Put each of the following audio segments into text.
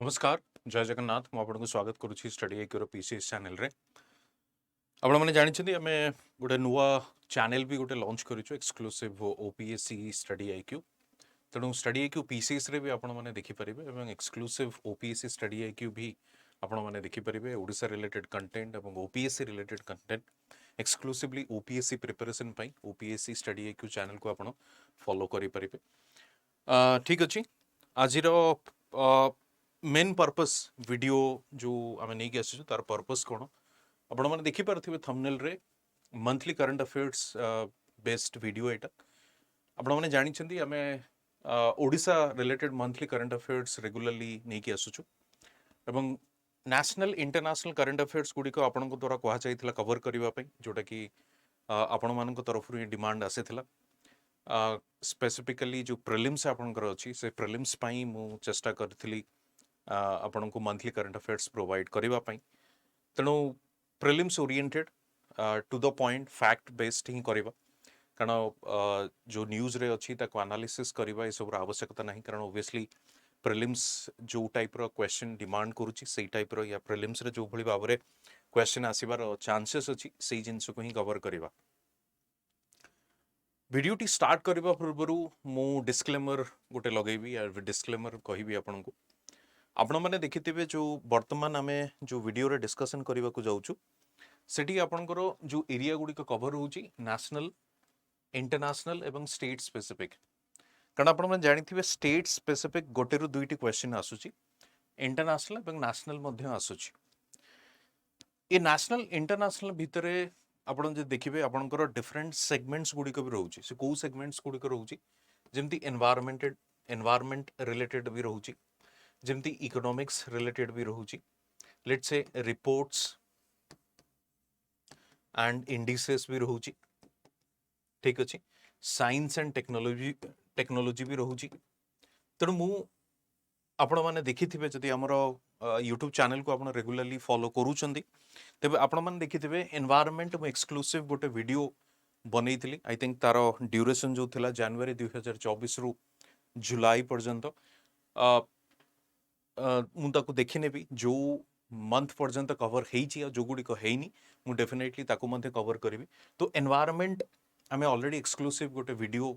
नमस्कार जय जगन्नाथ मुझे स्वागत करुच्ची स्टडी आईक्यूर पीसीएस चैनल रे आपण मैंने जानते आम गोटे नुआ चैनल भी गोटे लॉन्च करूँ एक्सक्लूसिव ओपीएससी स्टडी आईक्यू तेणु स्टडी आईक्यू पीसीएस रे भी आपण मैंने देखिपारे और एक्सक्लूसिव ओपीएससी स्टडी आईक्यू भी आपण मैंने देखिपारे ओडिशा रिलेटेड कंटेंट और OPSC related content exclusively OPSC preparation पाई ओपीएससी स्टडी आईक्यू चैनल को आपण फॉलो करि परिबे। ठीक अच्छे आज मेन पर्पस वीडियो जो आम नहीं आसु तार पर्पस कौन आपण मैंने देखिपारे थंबनेल रे monthly current affairs based video एटा आपण मैंने जानी आम Odisha related monthly current affairs regularly नहीं आसुचु एवं नेशनल इंटरनेशनल करंट अफेयर्स गुड़िक आपण द्वारा कहुई कवर करने जोटा कि आपण मान तरफ डिमांड आसी स्पेसिफिकली जो प्रिलिम्स आपणकर अच्छी से प्रिलिम्स पाई मु चेष्टा करी आपण को मंथली करंट अफेयर्स प्रोवाइड करने तेणु prelims oriented to the point fact based ही करवा कारण जो न्यूज रे अच्छी ताको एनालिसिस करवा ये सब आवश्यकता नहीं कारण ओबियसली प्रिलिम्स जो टाइप रो क्वेश्चन डिमांड करुच्ची से टाइप रो या प्रिलिम्स रे जो भली भाव रे क्वेश्चन आसीबार चांसेस अच्छी से जिनस को ही कवर करवा। वीडियोटी स्टार्ट करने पूर्व मु डिस्क्लेमर गोटे लगेबी या डिस्क्लेमर कहबी आपन को आपण मैंने देखिथिबे जो वर्तमान आमे जो वीडियो रे डिस्कशन करबा को जाउछु सेठी आपनकर जो एरिया गुडी को कवर होउची नेशनल इंटरनेशनल एवं स्टेट स्पेसिफिक कारण आपण मैंने जानिथिबे स्टेट स्पेसिफिक गोटे रु दुईटी क्वेश्चन आसुची इंटरनेशनल एवं नेशनल मध्य आसुची ए नेशनल इंटरनेशनल भितरे आपण जे देखिबे आपनकर डिफरेंट सेगमेंट्स गुडी को भी रहउची से को सेगमेंट्स गुडी को रहउची जेमती एनवायरनमेंट रिलेटेड भी रहउची जेमती इकोनॉमिक्स रिलेटेड भी रहउची let's say reports and indices भी रहउची ठीक अछि साइंस एंड टेक्नोलॉजी भी रहउची तेणु मु आपण माने देखिथिबे जदि हमर यूट्यूब चैनल को आपण रेगुलरली फॉलो करूचंदी तेबे आपण माने देखिथिबे एनवायरनमेंट मु एक्सक्लूसिव गोटे वीडियो बनैथिली आई थिंक तार ड्यूरेशन जो थिला जनवरी 2024 रु जुलाई पर्यंत मु ताको देखिने भी जो मंथ पर्यंत कवर हेइची जो गुडी को हेइनी मु डेफिनेटली ताको मध्ये कवर करिवि तो एनवायरनमेंट आमे ऑलरेडी एक्सक्लूसिव गोटे वीडियो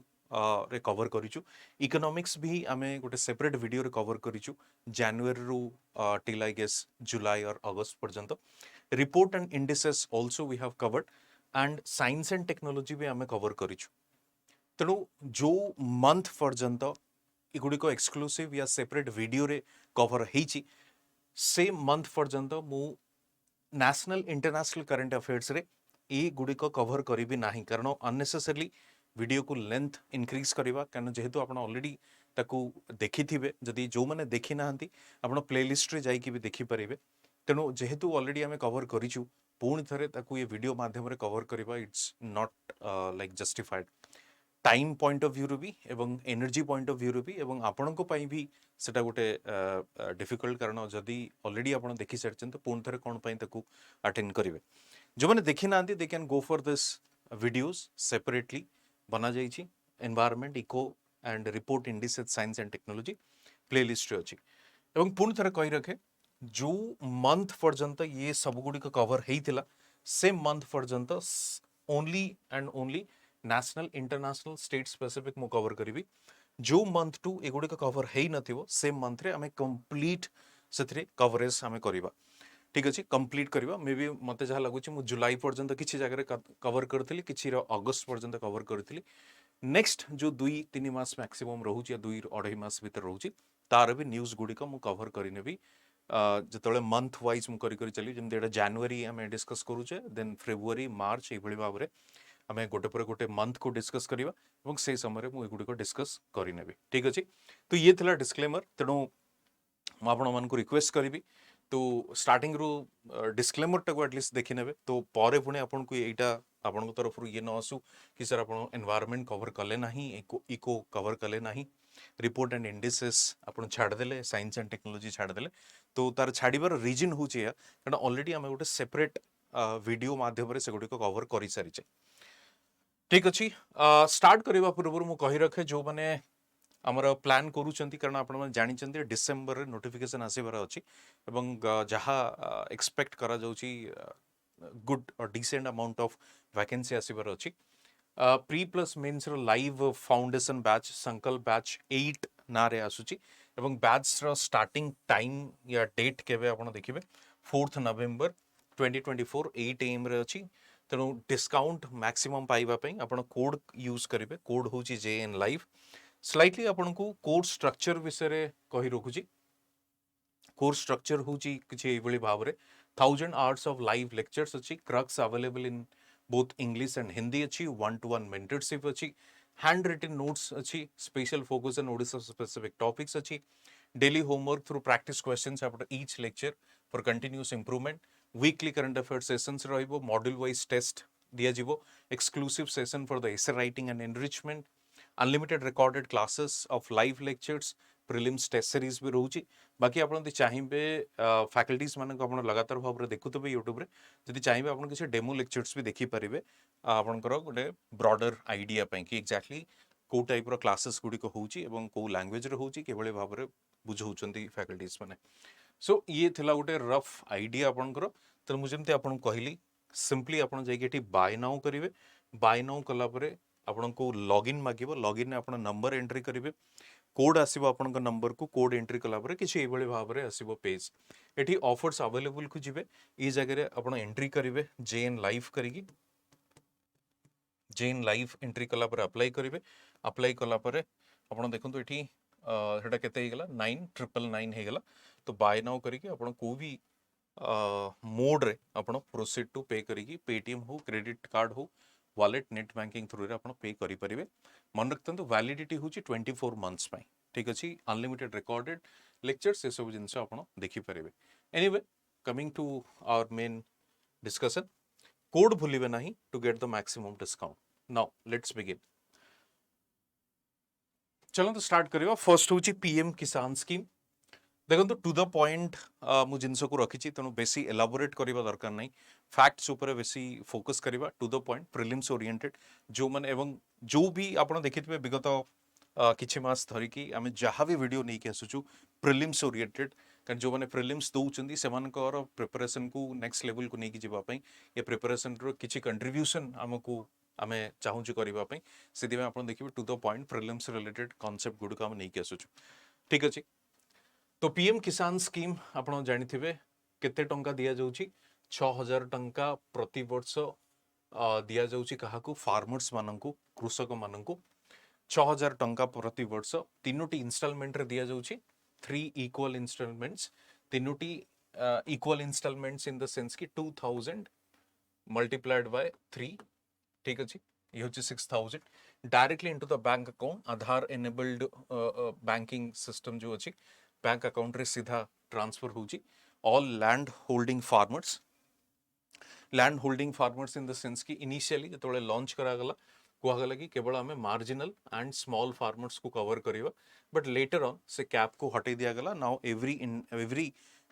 रे कवर करिचु इकोनॉमिक्स भी आमे गोटे सेपरेट वीडियो रे कवर करिचु जनवरी रु टिल आई गेस जुलाई और अगस्त पर्यंत report and indices also we have covered and science and technology भी आमे कवर करिचु तेणु जो मंथ पर्यंत एगुड़िक एक्सक्लूसिव या सेपरेट वीडियो रे कवर हेइची से मंथ पर्यंत मु नेशनल इंटरनेशनल करंट अफेयर्स रे ए गुड़िक कवर करी नाही कारण अननेसेसरली वीडियो को लेंथ इंक्रीज करवा कारण जेहेतु आप ऑलरेडी ताकू देखी थिबे जदि जो माने देखी नाहंती आपण प्लेलिस्ट रे जाई कि भी देखि परिबे तेणु जेहेतु ऑलरेडी आमे कवर करिचु पुणी थरे ताकू ये वीडियो माध्यम रे कवर करवा it's not like justified time point of view रू भी एवं एनर्जी पॉइंट ऑफ व्यू रू भी एवं आपण को पई भी सेटा गोटे डिफिकल्ट कारण जदि ऑलरेडी आपण देखि सारछन तो पुणी थरे कोन पई ताकू अटेंड करिवे जो माने देखि नाहंती they can go for this videos separately बना जाइए environment eco and report indices science and technology playlist अच्छी एवं पुणी थरे कही रखे जो मंथ पर्यंत ये सब गुड़ी कवर होता से मंथ पर्यंत only and only national international state specific मु कवर करी जो मंथ टू एगुड़ी कवर हो न से मंथ रे आमे कंप्लीट से कवरेज आमे करवा ठीक अच्छे कंप्लीट करवा मे भी मत जहाँ लगुच जुलाई पर्यंत किसी जगह कवर करी कि अगस्त पर्यंत कवर करी नेक्स्ट जो 2-3 मास मैक्सिमम रोचे या 2-2.5 मास भीतर रोचे तार भी न्यूज गुड़िक मु कवर करेबी जो मंथ वाइज मुझे चली जमी जनवरी आम डिस्कस करुचे देन फेब्रुआरी मार्च ये भाव में आम गोटे पर गोटे मंथ को डिस्कस करवा से समय मुझे डिस्कस करेबी ठीक अच्छे तो ये थिला डिस्क्लेमर तेणु मुझे रिक्वेस्ट करी तो स्टार्टिंग रू डिस्क्लेमर टाको एटलिस्ट देखी ने तो पर पुणी आपन को एटा आपन तरफ ये न आसू कि सर आप एनवायरनमेंट कवर कले ना इको कवर कले ना रिपोर्ट एंड इंडिसेस आप छाड़देले साइंस एंड टेक्नोलॉजी छाड़देले तो तार छाड़बार रिजन हूँ कारण ऑलरेडी आम गोटे सेपरेट वीडियो माध्यम से गुड़िक कवर कर सारी ठीक अच्छे स्टार्ट करने पूर्व मुझे कही रखे जो मैंने आमर प्लान करूछंती कारण आपण माने जानिछंती डिसेंबर रे नोटिफिकेशन आसीबार अछि एवं जहा एक्सपेक्ट करा जाउची गुड और डिसेंट अमाउंट ऑफ वैकेंसी आसीबार अछि प्री प्लस मेंस रो लाइव फाउंडेशन बैच संकल्प बैच 8 ना रे आसुची एवं बैच रो स्टार्टिंग टाइम या डेट केबे आपण देखिबे 4th नवंबर 2024 8 am रे अछि तेणु डिस्काउंट मैक्सिमम पाइबा पई आपण कोड यूज करिवे कोड होची जेएन लाइव स्लाइटली आपण को कोर्स स्ट्रक्चर विषय कही रखुची कोर्स स्ट्रक्चर होची किछि एभली भाव रे 1000 आवर्स ऑफ लाइव लेक्चर्स अछि crux available in both English and Hindi अछि 1-to-1 मेंटरशिप अछि हैंड रिटन नोट्स अछि special focus on Odisha specific topics अछि daily homework through practice questions after each lecture for continuous improvement weekly current affair sessions रहिबो module wise test दिया जिवो exclusive session for the essay writing and enrichment unlimited recorded classes of live lectures prelims test series भी रोची बाकी आपण जदि चाहिबे faculties मानक आपण लगातार भाव देखुतबे यूट्यूब रे जदि चाहिबे आपण किसी डेमो लेक्चर्स भी देखि परिबे आपणकर गोटे ब्रॉडर आइडिया पई कि एक्जेक्टली को टाइप रो क्लासेस गुडी को होची एवं को लैंग्वेज रे होची केबळे भाव रे बुझौचंती फैकल्टीज माने सो ये थिला गोटे रफ आइडिया आपणकर त मु जेमते आपण कहली सिंपली आपण जाई केठी बाय नाउ करिवे बाय नाउ कला परे आपण को लॉगिन मागिबो लॉगिन ने आपण नंबर एंट्री करिवे कोड आसीबो आपण नंबर को कोड एंट्री कला परे किछि एबळे भाव रे आसीबो पेज एठी ऑफर्स अवेलेबल को जिवे ई जगह रे आपण एंट्री करिवे जेएन लाइव करिगी जेएन लाइव एंट्री कला परे अप्लाई कला परे आपण देखंतु एठी हेटा केते हेगला 9999 हेगला तो बाय नाउ करिके आपण को भी मोड रे आपण प्रोसीड टू पे करिकी पेटीएम हो क्रेडिट कार्ड हो वॉलेट नेट बैंकिंग थ्रू रे आपण पे करि परिबे मन रखतंतु वैलिडिटी होची 24 मंथ्स पई ठीक अछि अनलिमिटेड रिकॉर्डेड लेक्चर्स से सब जिंस आपण देखि परिबे anyway coming to our main discussion code भूलिबे नाही to get the maximum discount now let's begin चलो तो स्टार्ट करियो फर्स्ट होची पीएम किसान स्कीम देखो टू द पॉइंट मु जिनस को रखी तेणु बेसी एलाबोरेट करबा दरकार नहीं फैक्ट्स ऊपर बेसी फोकस करबा to the point prelims oriented जो माने एवं जो भी आपण देखिथिबे विगत किछि मास धरिकी आमे जहाँ भी वीडियो नहीं के आसुचु प्रिलिम्स ओरिएंटेड कारण जो माने प्रिलिम्स दउचंदी सेमानकर प्रिपरेशन को नेक्स्ट लेवल को नहीं जिबा पई ये प्रिपरेशन रो किछि कंट्रीब्यूशन हमकु आमे चाहूछु करबा पई सेदि में आपण देखिबे to the point prelims related concept good को हम नहीं के आसुचु ठीक अछि तो पीएम किसान स्कीम आपण जानिथिबे केते टंका दिया जाउची 6000 टंका प्रति वर्ष दिया जाउची काहाकू फार्मर्स माननकू कृषक माननकू 6000 टंका प्रति वर्ष तीनोटी इंस्टॉलमेंट रे दिया जाउची 3 इक्वल इंस्टॉलमेंट्स तीनोटी equal installments in the sense की 2000 मल्टीप्लाइड बाय 3 ठीक अछि ये होची 6000 directly into the bank account Aadhaar enabled banking system जो अछि बैंक अकाउंट रे सीधा ट्रांसफर होची all land holding farmers in the sense की इनिशियली जतोले लॉन्च करा गला कुआ गला कि केवल हमें मार्जिनल एंड स्मॉल फार्मर्स को कवर करिवा बट लेटर ऑन से कैप को हटे दिया गला now every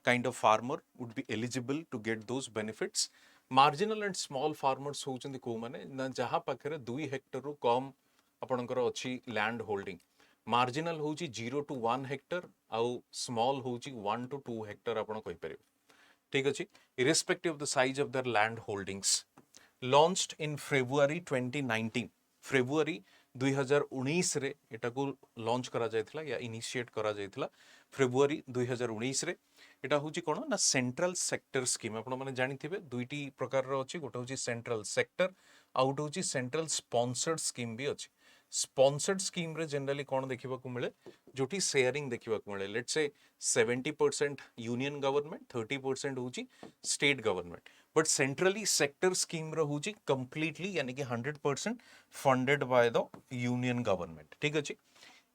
kind of farmer would be eligible to get those benefits marginal and small farmers होचंदी को माने ना जहां पाखरे 2 हेक्टर रो कम आपणकर अछि लैंड होल्डिंग मार्जिनल होची 0 to 1 हेक्टर आउ स्मॉल होची 1 to 2 हेक्टर आपण कहि परिबे ठीक अछि irrespective of the size of their land holdings launched in February 2019 February 2019 रे एटा को लॉन्च करा जायथला या इनिशिएट करा जायथला फेब्रुआरी 2019 रे एटा होची कोन ना सेंट्रल सेक्टर स्कीम आपण माने जानिथिबे दुईटी प्रकार रो अछि गोटे होची सेंट्रल सेक्टर आउट होची सेंट्रल स्पॉन्सर्ड स्कीम भी अछि स्पॉन्सर्ड स्कीम रे जनरली कौन देखा मिले जोटी शेयरिंग देखा मिले लेट्स से 70% यूनियन गवर्नमेंट 30% होची state government but centrally sector scheme रे होची कंप्लीटली यानी कि 100% funded by the union government ठीक अछि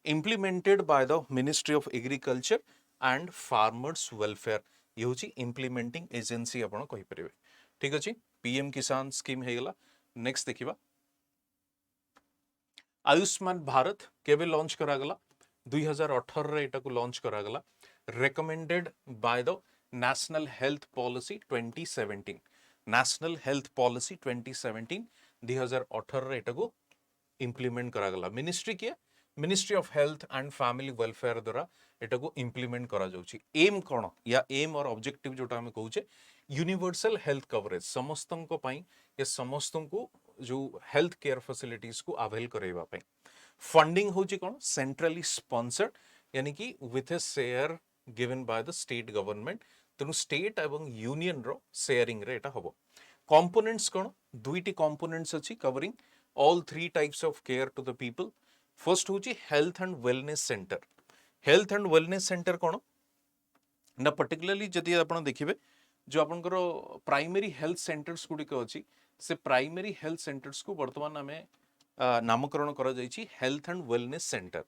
implemented by the ministry of agriculture and farmers welfare ये होची इंप्लीमेंटिंग एजेंसी आपण कहि परिबे ठीक अछि पीएम किसान स्कीम हेगला नेक्स्ट देखिबा आयुष्मान भारत केवे लॉन्च करा गला 2018 रे एटा को लॉन्च करा गला recommended by the national health policy 2017 national health policy 2017 2018 रे एटा को इंप्लीमेंट करा गला मिनिस्ट्री के ministry of health and family welfare द्वारा एटा को इम्प्लीमेंट करा जाउची एम कोन या एम और ऑब्जेक्टिव जोटा हम कहूचे यूनिवर्सल हेल्थ कवरेज समस्तन को पई या समस्तन को जो हेल्थ केयर फैसिलिटीज को अवेल करैबा पई फंडिंग होची कोन सेंट्रली स्पॉन्सर्ड यानी कि with a share given by the state government तेणु स्टेट एवं यूनियन रो शेयरिंग रे एटा हबो कंपोनेंट्स कोन दुईटी कंपोनेंट्स अछि covering all three types of care to the people first होची health and wellness centre health and wellness centre कोन ना पर्टिकुलरली जदि आपण देखिबे जो आपनकर प्राइमरी हेल्थ सेंटर्स गुडी को अछि से प्राइमरी हेल्थ सेंटर्स को वर्तमान हमें नामकरण करा जायछि हेल्थ एंड वेलनेस सेंटर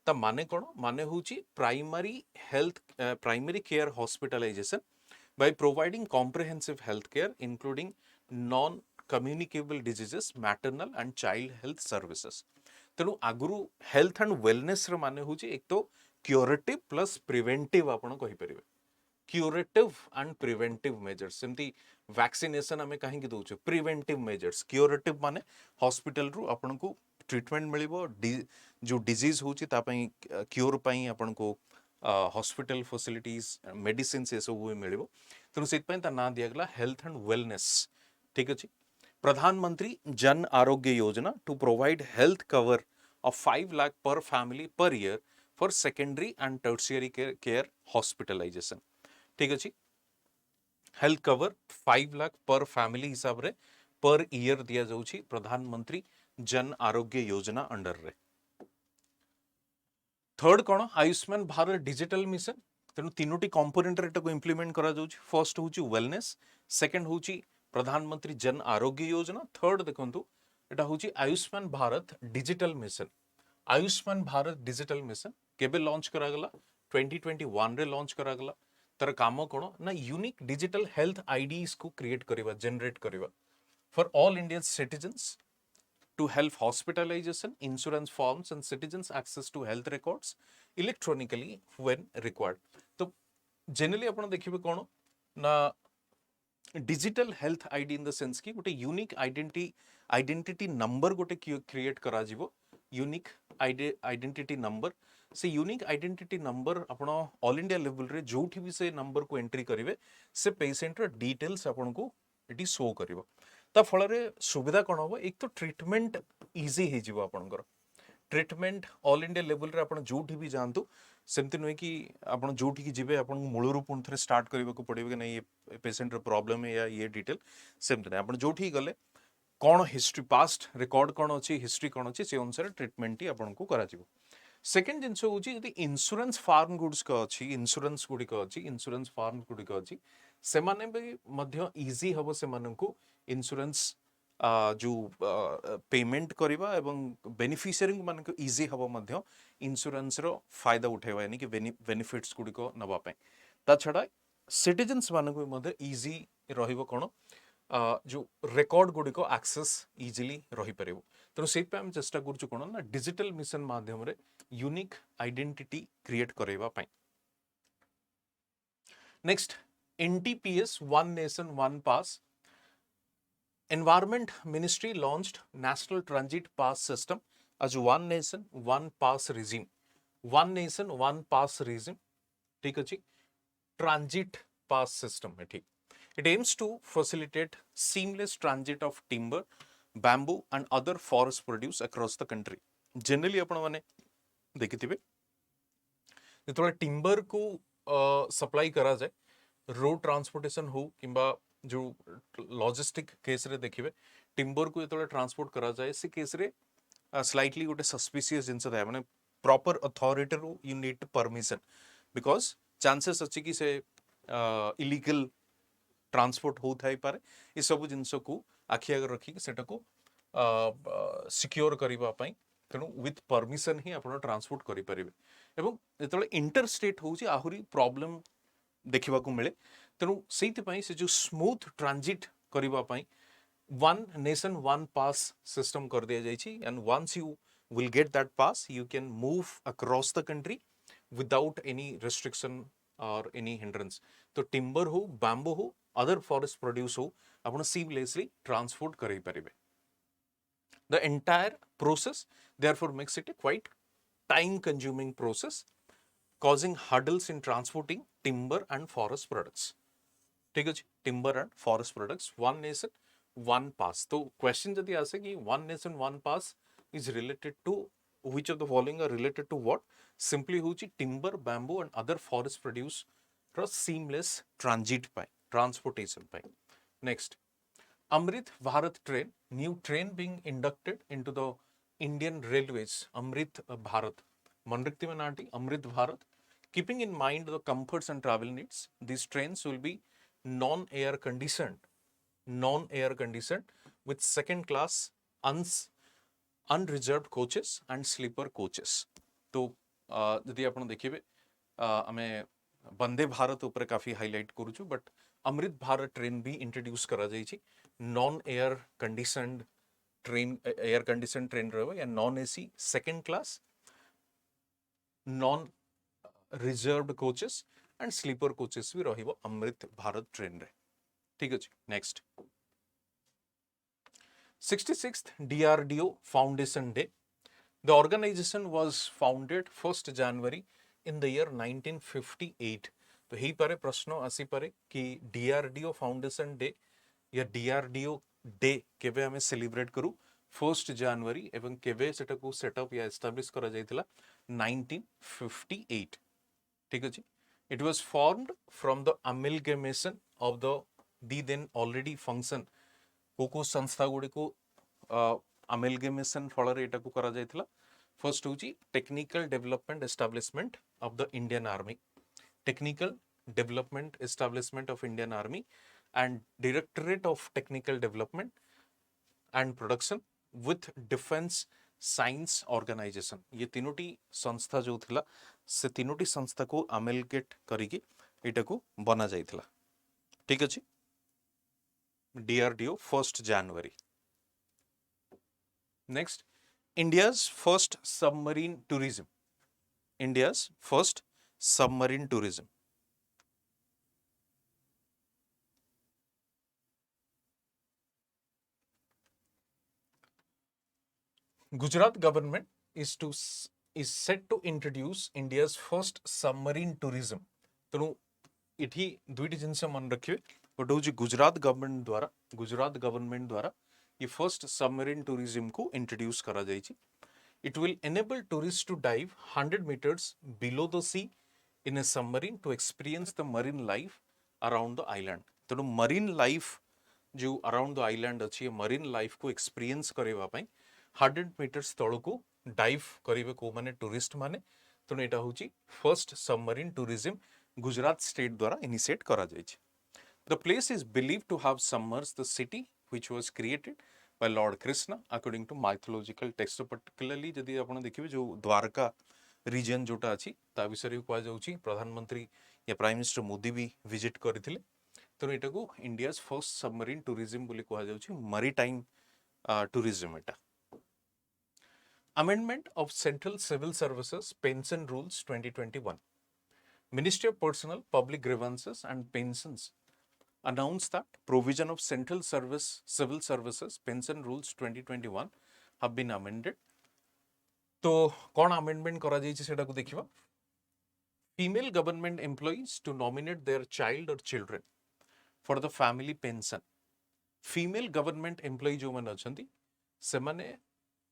ता माने कोन माने होची primary health primary care hospitalisation by providing comprehensive health care including non communicable diseases maternal and child health services तेणु आगुरु हेल्थ एंड वेलनेस रे माने होची एक तो क्यूरेटिव प्लस प्रिवेंटिव आपण कहि परिबे क्यूरेटिव एंड प्रिवेंटिव मेजर्स सेमती वैक्सीनेशन हमें कहीं की दउछ प्रिवेंटिव मेजर्स क्यूरेटिव माने हॉस्पिटल रु आपण को ट्रीटमेंट मिलिबो जो डिजीज होची ता पई क्यूर पई आपण को हॉस्पिटल फैसिलिटीज मेडिसिन से सब मिल तेणु से ना दिगला हेल्थ एंड वेलनेस ठीक अच्छे प्रधानमंत्री Jan Arogya Yojana to provide health cover of 5 lakh per family per year for secondary and tertiary care hospitalisation ठीक अच्छे health cover 5 lakh per family हिसाब रे पर ईयर दिया जाउछि प्रधानमंत्री जन आरोग्य योजना अंडर रे थर्ड कोन आयुष्मान भारत डिजिटल मिशन तेणु तीनोटी कंपोनेंट रे को इंप्लीमेंट करा जाउछि फर्स्ट होची वेलनेस सेकंड होची प्रधानमंत्री जन आरोग्य योजना थर्ड देखंतु एटा होची Ayushman Bharat digital mission Ayushman Bharat digital mission केबे लॉन्च करा गला 2021 रे लॉन्च करा गला तर काम कोन ना यूनिक डिजिटल हेल्थ आईडीज को क्रिएट करिवा जनरेट करिवा for all Indian citizens to help hospitalization, insurance forms and citizens access to health records electronically when required. तो generally आपण देखिबे कोन ना digital health ID in the sense कि गोटे unique identity number गोटे create करा जिवो यूनिक आइडेंटिटी नंबर से unique identity number आपण ऑल इंडिया लेवल रे जोठी भी से नंबर को एंट्री करिवे से पेशेंट रो डिटेल्स आपण को एटी शो करिवो ता फल सुविधा कौन हम एक तो ट्रीटमेंट इजी हो आपंकर ट्रीटमेंट ऑल इंडिया लेवल रे आपण जोठी भी जानतु सेमती नुहे कि आपण जोठी की जिबे आपण मूलरू पुण थे स्टार्ट करने को पड़े कि नहीं ये पेशेंट रो प्रॉब्लम है या ये डिटेल सेमती नहीं आपण जोठी गले कौन हिस्ट्री पास्ट रिकॉर्ड कौन अच्छी हिस्ट्री कौन अच्छी से अनुसार ट्रीटमेंट ही आपन को करा जिवो सेकेंड जिनस हूँ जदि इंश्योरेंस फार्म गुड्स का अच्छी इंश्योरेंस गुड़िक अच्छी इंश्योरेंस फार्म गुड़िक अच्छी से माने भी मध्य इजी हम से इंश्योरेंस जो पेमेंट करवा एवं बेनिफिशियरी मान इजी हम मध्य इंश्योरेंस रो फायदा उठेवा यानी कि बेनिफिट्स गुड़िक नवा ता छड़ा सिटीजन्स मानक भी मध्य इजी रहिबो कोन जो रेकॉर्ड गुड़िक एक्सेस इजिली रही पारिबो तेणु से आम चेष्टा करूँ कौन ना डिजिटल मिशन माध्यम रे यूनिक आइडेंटिटी क्रिएट करैबा पई next NTPS one nation one pass environment ministry launched national transit pass system as one nation one pass regime one nation one pass regime ठीक अछि ट्रांजिट पास सिस्टम है ठीक It aims to facilitate seamless transit of timber, bamboo and other forest produce across the country. Generally आपण माने देखिथिबे जेतोले timber को supply करा जाए road transportation हो किंबा जो लॉजिस्टिक केस रे देखिबे टिम्बर को जेतोले ट्रांसपोर्ट करा जाए से केस रे स्लाइटली गोटे सस्पिशियस जिंस थाए माने प्रॉपर अथॉरिटी रो you need permission because chances अछि कि से इलीगल ट्रांसपोर्ट हो थाई पारे ये सब जिनस को आखि आगे रखी सेटा को सिक्योर करबा पई तेणु विथ परमिशन ही आपण ट्रांसपोर्ट करि परिबे एवं जेतले इंटर स्टेट होउची आहुरी प्रॉब्लम देखिबा को मिले तेणु सेति पई से जो स्मूथ ट्रांजिट करबा पई one nation one pass system कर दिया जाइछि and once you will get that pass you can move across the country without any restriction और एनी हिंड्रेंस तो टिम्बर हो बैम्बो हो अदर फॉरेस्ट प्रोड्यूस हो आपण सीमलेसली ट्रांसपोर्ट करि परिबे the entire process therefore makes it quite time consuming process causing hurdles in transporting timber and forest products. ठीक ଅଛି, timber and forest products, one nation one pass. तो question जदि आसे कि one nation one pass is related to which of the following are related to what? Simply होची timber, bamboo and other forest produce for seamless transit पाए, transportation पाए. Next, Amrit Bharat train, new train being inducted into the Indian Railways. Amrit Bharat, मनरिक्ति में नाटी Amrit Bharat. Keeping in mind the comforts and travel needs, these trains will be non-air conditioned with second class unreserved coaches and sleeper coaches. तो यदि आपण देखिबे आमे वंदे भारत ऊपर काफी highlight करूछु, but Amrit Bharat train भी introduce करा जाई छी. नॉन एयर कंडीशनड ट्रेन रहबो या non AC second class non reserved coaches and sleeper coaches भी रहिबो अमृत भारत ट्रेन रे. ठीक अछि. Next, 66th DRDO Foundation Day. The organization was founded 1st January in the year 1958. तो ही पारे प्रश्न आसी पारे कि DRDO Foundation Day या DRDO Day केबे हमें सेलिब्रेट करू 1st January एवं केबे सेटा को सेटअप या एस्टैब्लिश करा जायतिला 1958. ठीक अछि. It was formed from the amalgamation of the then already function को संस्था गुडी को amalgamation फଳରେ एटा को करा जायतिला. फर्स्ट होची technical development establishment of the Indian army, technical development establishment of Indian army and directorate of technical development and production with defence science organisation. ये तीनोटी संस्था जो थिला से तीनोटी संस्था को अमेलगेट करिके एटा को बना जायतिला. ठीक अछि. DRDO 1st January. Next, India's first submarine tourism. India's first submarine tourism. Gujarat government is set to introduce India's first submarine tourism. तेणु इठी दुईटी जिनस मन रखिए. गोटे हूँ गुजरात गवर्नमेंट द्वारा ये फर्स्ट सबमरीन टूरिज्म को इंट्रोड्यूस करा जायछि. It will enable tourists to dive 100 meters below the sea in a submarine to experience the marine life around the island. तेणु marine life जो around the island अच्छी marine life को experience करेवा पाई 100 meters तळ को dive करिवे को माने tourist माने. तेणु एटा होची first submarine tourism Gujarat state द्वारा इनिशिएट करा जायछि. The place is believed to have submerged the city which was created by Lord Krishna according to mythological texts. So particularly जदि आपण देखिबे जो द्वारका रीजन जोटा अछि ता विषय को जाउछि प्रधानमंत्री या प्राइम मिनिस्टर मोदी भी विजिट करथिले. तो एटा को इंडियाज फर्स्ट सबमरीन टूरिज्म बोली को जाउछि maritime tourism. Etah Amendment of Central Civil Services Pension Rules 2021. Ministry of Personnel, Public Grievances and Pensions announced that provision of Central Civil Services Pension Rules 2021 have been amended. तो कौन amendment करा जायछि सेटा को देखिबा. Female government employees to nominate their child or children for the family pension. Female government employee जो मन अछंती से माने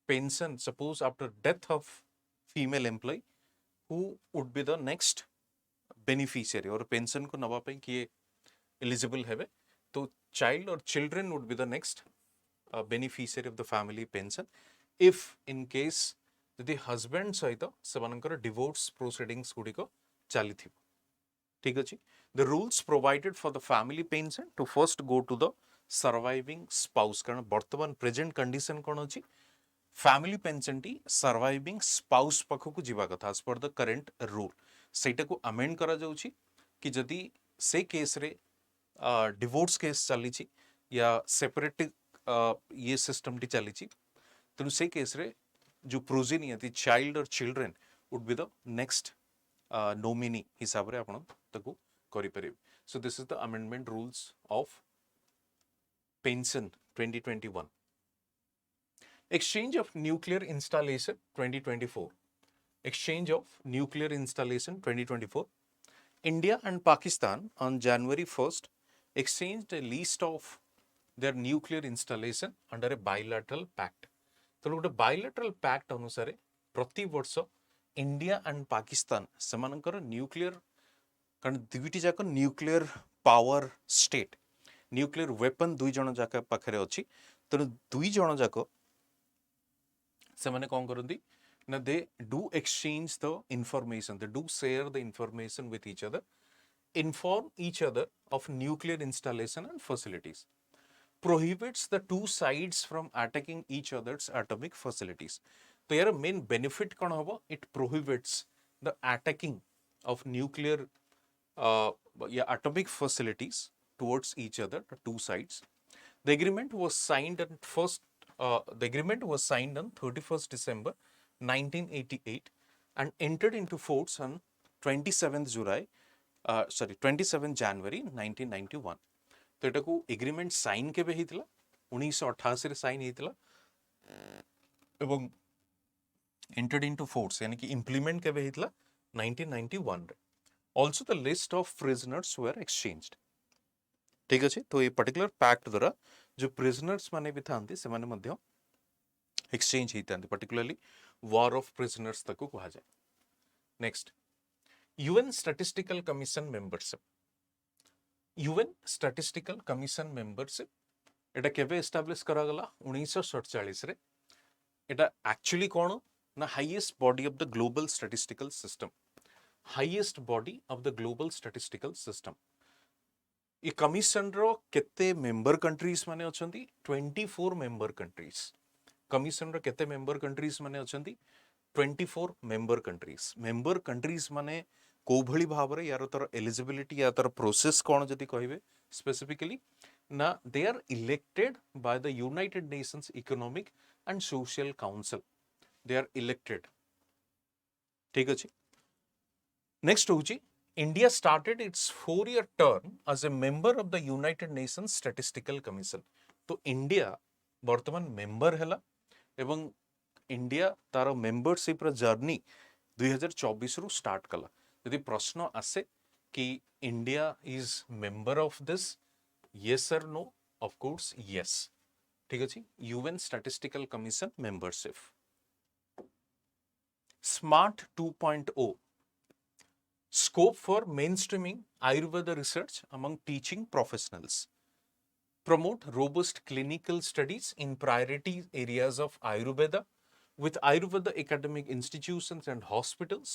pension, suppose after death of female employee, who would be the next beneficiary or pension को नवा पे किए eligible है. तो child or children would be the next beneficiary of the family pension if in case the husband सहित सेमानकर divorce proceedings गुड़िक चली थी. ठीक अछि. The rules provided for the family pension to first go to the surviving spouse. कारण वर्तमान present condition कौन अछि family pension टी सर्वाइविंग स्पाउस पाखक जीवा कथा as per the current rule. सेटा को अमेंड करा जाउछि कि जदि से केस रे डिवोर्स केस चली छी या सेपरेट ये सिस्टम टी चली छी तो से केस रे जो प्रोजेनी यदि चाइल्ड और children would be the next nominee हिसाब रे आपण तको करि परिबे. So this is the amendment rules of pension 2021. Exchange of nuclear installation 2024. exchange of nuclear installation 2024. India and Pakistan on January 1st exchanged a list of their nuclear installation under a bilateral pact. तो गोटे bilateral pact अनुसार प्रति वर्ष India and Pakistan सेमानकर nuclear कारण दुईटी जाक nuclear power state nuclear weapon दुई जन जाक पाखरे अछि तेणु दुई जन जाक सेमाने कौन करती ना they do exchange the information they do share the information with each other inform each other of nuclear installation and facilities, prohibits the two sides from attacking each other's atomic facilities. तो यार main benefit कौन होगा? It prohibits the attacking of nuclear atomic facilities towards each other, the two sides. The agreement was signed on 31st December 1988 and entered into force on 27 January 1991. तो एटा को agreement sign केबे हितला 1988 रे sign हितला एवं entered into force यानी कि implement केबे हितला 1991 रे. Also the list of prisoners were exchanged. ठीक अछि. तो ये पर्टिकुलर पैक्ट द्वारा जो प्रिजनर्स माने भी थांती से माने मध्य एक्सचेंज हितांती पर्टिकुलरली वॉर ऑफ प्रिजनर्स तक को कहा जाए. Next UN Statistical Commission membership. UN Statistical Commission membership एटा केबे एस्टैब्लिश करा गला 1947 रे. एटा एक्चुअली कोन ना highest body of the global statistical system. Highest body of the global statistical system. ये कमिशन रो केते मेंबर कंट्रीज माने अछंती 24 मेंबर कंट्रीज. कमिशन रो केते member countries माने अछंती 24 मेंबर कंट्रीज. मेंबर कंट्रीज माने को भली भाव रे यार तर एलिजिबिलिटी या तर प्रोसेस कोन जदी कहिबे स्पेसिफिकली ना they are elected by the United Nations economic and social council. They are elected. ठीक अछि. नेक्स्ट होची India started its 4-year term as a member of the United Nations statistical commission. तो India वर्तमान member हैला एवं India तार membership रो journey 2024 रु start कला. यदि प्रश्न आसे कि India is member of this yes और नो ऑफ कोर्स येस. ठीक अछि. UN statistical commission membership. Smart 2.0 scope for mainstreaming Ayurveda research among teaching professionals. Promote robust clinical studies in priority areas of Ayurveda with Ayurveda academic institutions and hospitals.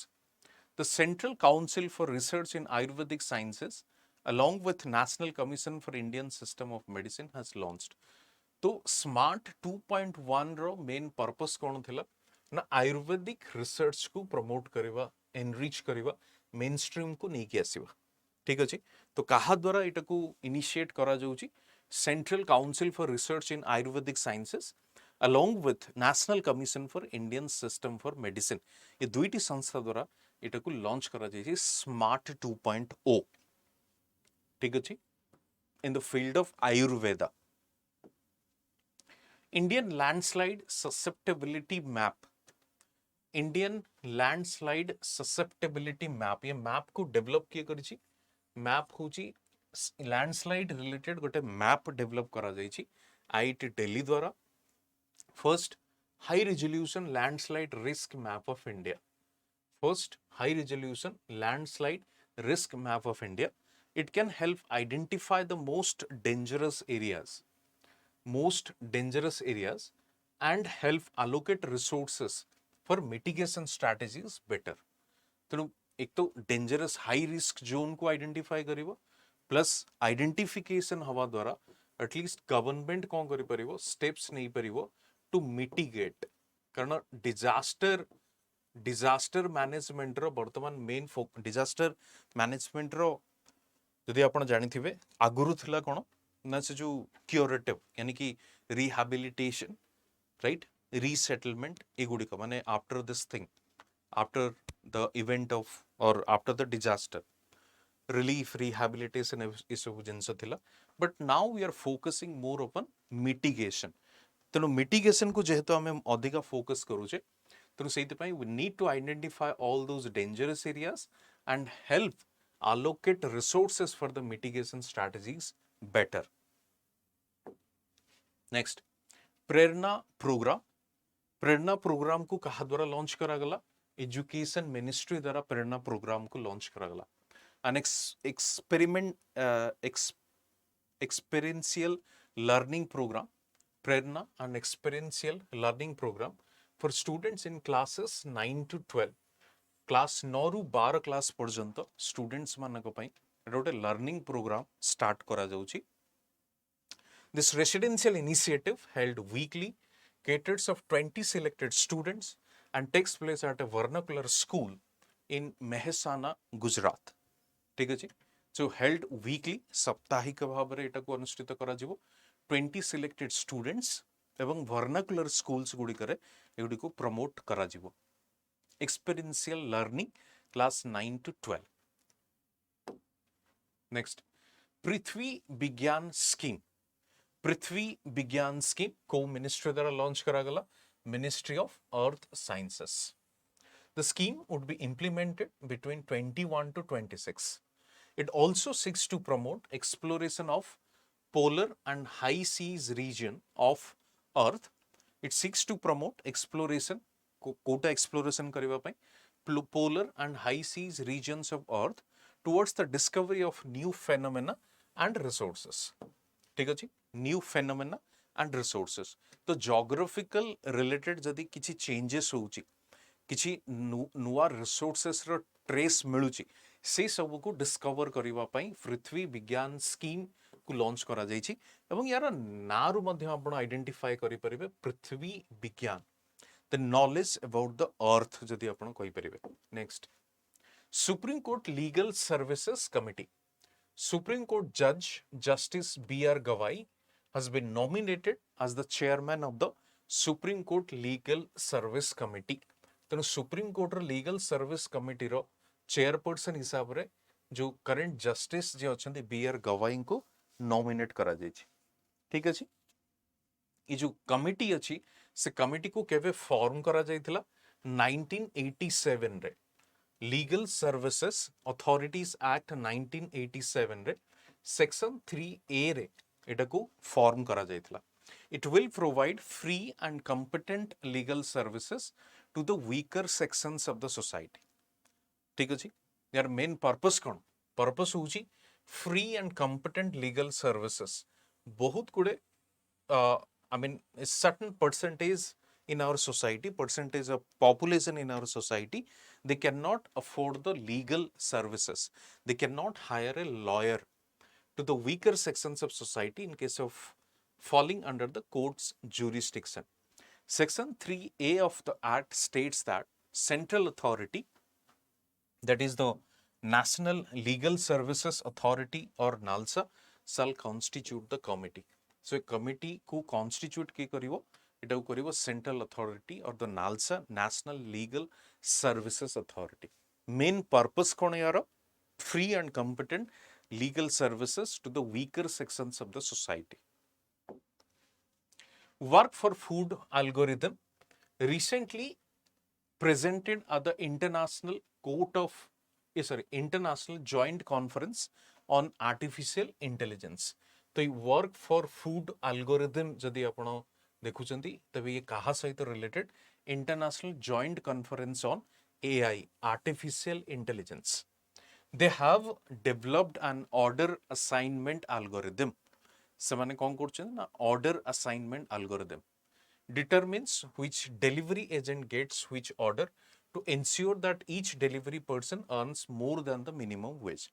The Central Council for Research in Ayurvedic Sciences along with National Commission for Indian System of Medicine has launched. तो Smart 2.1 रो main purpose कोन थिला ना Ayurvedic research को promote करिवा enrich करिवा main stream को नहीं कि आसीबा. ठीक अछि. तो काहा द्वारा एटा को इनिशिएट करा जाउची Central Council for Research in Ayurvedic Sciences along with National Commission for Indian System for Medicine. ये दुईटी संस्था द्वारा एटा को लॉन्च करा जाइए स्मार्ट 2.0. ठीक अछि. In the field of Ayurveda. Indian landslide susceptibility map. Indian landslide susceptibility map ये मैप को डेवलप किए करिछि. मैप होची लैंडस्लाइड रिलेटेड गोटे मैप डेवलप करा जाइछि आईआईटी दिल्ली द्वारा. First high resolution landslide risk map of India. First high resolution landslide risk map of India. It can help identify the most dangerous areas and help allocate resources for mitigation strategies better. तेणु एक तो dangerous high risk zone को identify करिवो plus identification हवा द्वारा at least government कौन करि परिवो steps नहीं परिवो to mitigate. कारण डिजास्टर मैनेजमेंट रो वर्तमान मेन डिजास्टर मैनेजमेंट रो जदि आपण जानिथिबे आगुरु थिला कोन ना से जो क्यूरेटिव यानी कि रिहैबिलिटेशन राइट रीसेटलमेंट एगुड़िक माने after this thing after the event of और after the disaster relief rehabilitation ये सब जिनस थिला. But now we are focusing more upon mitigation. तेणु मिटिगेशन को जेहेतु आम अधिका फोकस करूचे ତେଣୁ ସେଇଥିପାଇଁ we need to identify all those dangerous areas and help allocate resources for the mitigation strategies better. Next, Prerna programme. Prerna programme को कहा द्वारा लॉन्च करा गला? एजुकेशन मिनिस्ट्री द्वारा प्रेरणा प्रोग्राम को लॉन्च करा गला. An experiential learning program, Prerna, an experiential learning program for students in classes 9 to 12. Class 9 ରୁ 12 class पर्यंत students ମାନଙ୍କ ପାଇଁ ଏଟା ଗୋଟେ learning program start करा जाउची. This residential initiative held weekly, caters of 20 selected students and takes place at a vernacular school in Mehsana, Gujarat. ठीक अछि. So held weekly, साप्ताहिक भाବରେ एटाକୁ ଅନୁଷ୍ଠିତ କରାଯିବ. 20 selected students ଏବଂ vernacular schools गुड़िकरे एଗୁଡିକୁ promote କରାଯିବ. Experiential learning class 9 to 12. Next, पृथ्वी विज्ञान scheme. पृथ्वी विज्ञान scheme को मिनिस्ट्री द्वारा लॉन्च करा गला? Ministry of earth sciences. The scheme would be implemented between 21 to 26. It also seeks to promote exploration of polar and high seas region of Earth. It seeks to promote exploration, quota exploration kariba pai, polar and high seas regions of Earth towards the discovery of new phenomena and resources. ठीक अछि, new phenomena and resources. तो geographical related जदि किछि changes होउची, किछि नुआ resources रो trace मिलुची, से सब को डिस्कवर करिवा पई पृथ्वी विज्ञान स्कीम को लॉन्च करा जायछि. एवं यार नारु मध्ये आपण आइडेंटिफाई करि परिबे पृथ्वी विज्ञान, the knowledge about the earth जदि आपण कहि परिबे. Next, supreme court legal services committee. Supreme Court Judge Justice B.R. Gavai has been nominated as the chairman of the Supreme Court Legal Service Committee. तेणु Supreme Court Legal Service Committee रो chairperson हिसाब रे जो current justice जे अछंती B.R. Gavai को nominate करा जायछि. ठीक अछि. ये जो कमिटी अछि से कमिटी को केवे फॉर्म करा जायथिला? 1987 रे. Legal Services Authorities Act 1987 रे Section 3A रे एटाको फॉर्म करा जायथिला. It will provide free and competent legal services to the weaker sections of the society. ठीक अछि. यार मेन पर्पस कोन? पर्पस होउची free and competent legal services. बहुत गुडे I mean a certain percentage in our society, percentage of population in our society, they cannot afford the legal services. They cannot hire a lawyer to the weaker sections of society in case of falling under the court's jurisdiction. Section 3A of the Act states that central authority, that is the National Legal Services Authority or NALSA, shall constitute the committee. So a committee को constitute के करिवो? एटाको करिवो central authority और the NALSA, national legal services authority. Main purpose कोन यार? Free and competent legal services to the weaker sections of the society. Work for food algorithm recently presented at the International Joint Conference on Artificial Intelligence. तो work for food algorithm जदि आपण देखुचंती तबे ये कहा सहित related? International joint conference on AI, artificial intelligence. They have developed an order assignment algorithm. से माने कोन करछन ना order assignment algorithm determines which delivery agent gets which order to ensure that each delivery person earns more than the minimum wage.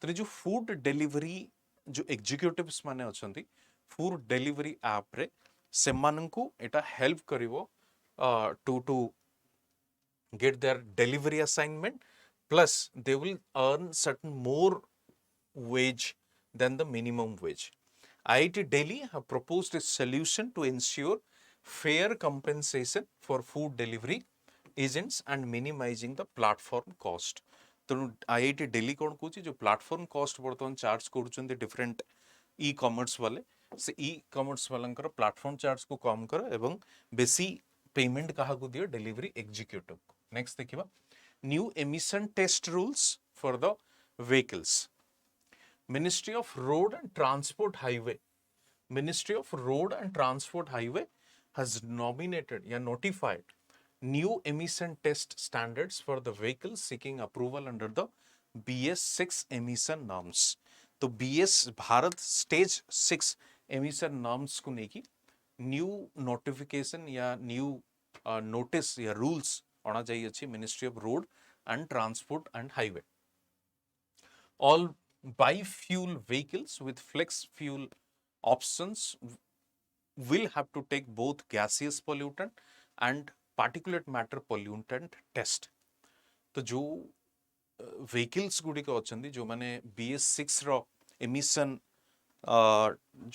तो जो food delivery जो executives माने अछंती food delivery app रे सेमानंकु एटा help करिवो to get their delivery assignment, plus they will earn certain more wage than the minimum wage. IIT Delhi have proposed a solution to ensure fair compensation for food delivery agents and minimizing the platform cost. तेणु IIT Delhi कौन कौची जो platform cost बर्तमान charge करुचंती different e commerce वाले, से e commerce वालंकर platform charge को कम कर एवं बेसी पेमेंट कहा को दियो डिलीवरी एग्जीक्यूटिव को। नेक्स्ट देखिबा new emission test rules for the vehicles. Ministry of road and transport highway, ministry of road and transport highway has nominated या notified new emission test standards for the vehicles seeking approval under the BS6 emission norms। तो BS Bharat stage 6 emission norms को लेके new notification या new notice या rules आना चाहिए अच्छी ministry of road and transport and highway. All bi-fuel vehicles with flex fuel options will have to take both gaseous pollutant and particulate matter pollutant test। तो जो vehicles गुड़िक अच्छी जो मैंने BS6 रो emission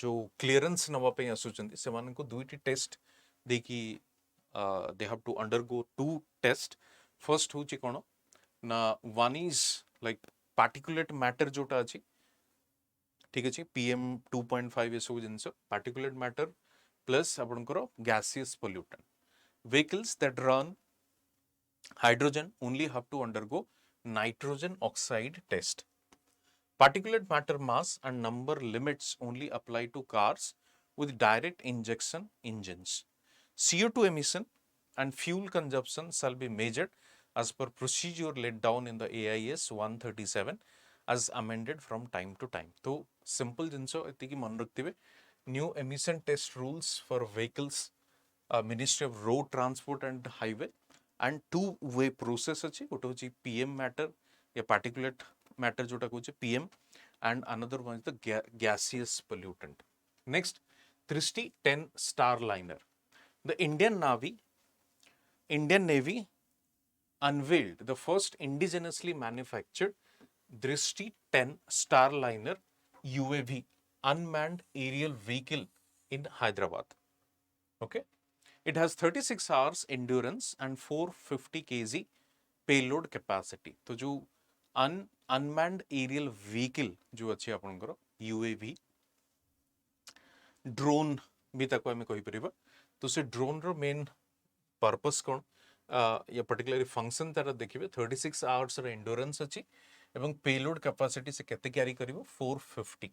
जो clearance नवापे आसुचंदी से माने को दुईटी टेस्ट देखी they have to undergo two tests। first होची कोनो ना one is like particulate matter जोटा अच्छी ठीक अच्छी PM 2.5 ये सब जिनसे particulate matter plus आपनकर gaseous pollutant। vehicles that run hydrogen only have to undergo nitrogen oxide test। particulate matter mass and number limits only apply to cars with direct injection engines। CO2 emission and fuel consumption shall be measured as per procedure laid down in the AIS 137 as amended from time to time। तो simple जिनसो इतनी की मन रखते हुए new emission test rules for vehicles Ministry of Road Transport and Highway and two-way process अच्छी गोटे होची PM matter या particulate matter जोटा कोचे PM and another one is the gaseous pollutant। next Drisht 10 Starliner, the Indian Navy unveiled the first indigenously manufactured Drisht 10 Starliner UAV unmanned aerial vehicle in Hyderabad। Okay, it has 36 hours endurance and 450 kg payload capacity। तो जो unmanned aerial vehicle जो अच्छी आपनकर UAV drone भी ताको हमें कहि परिबा। तो से ड्रोन रो मेन पर्पस कोन या पर्टिकुलरली फंक्शन तारा देखिबे 36 आवर्स रो एंड्योरेंस अछि एवं पेलोड कैपेसिटी से केते कैरी करिवो 450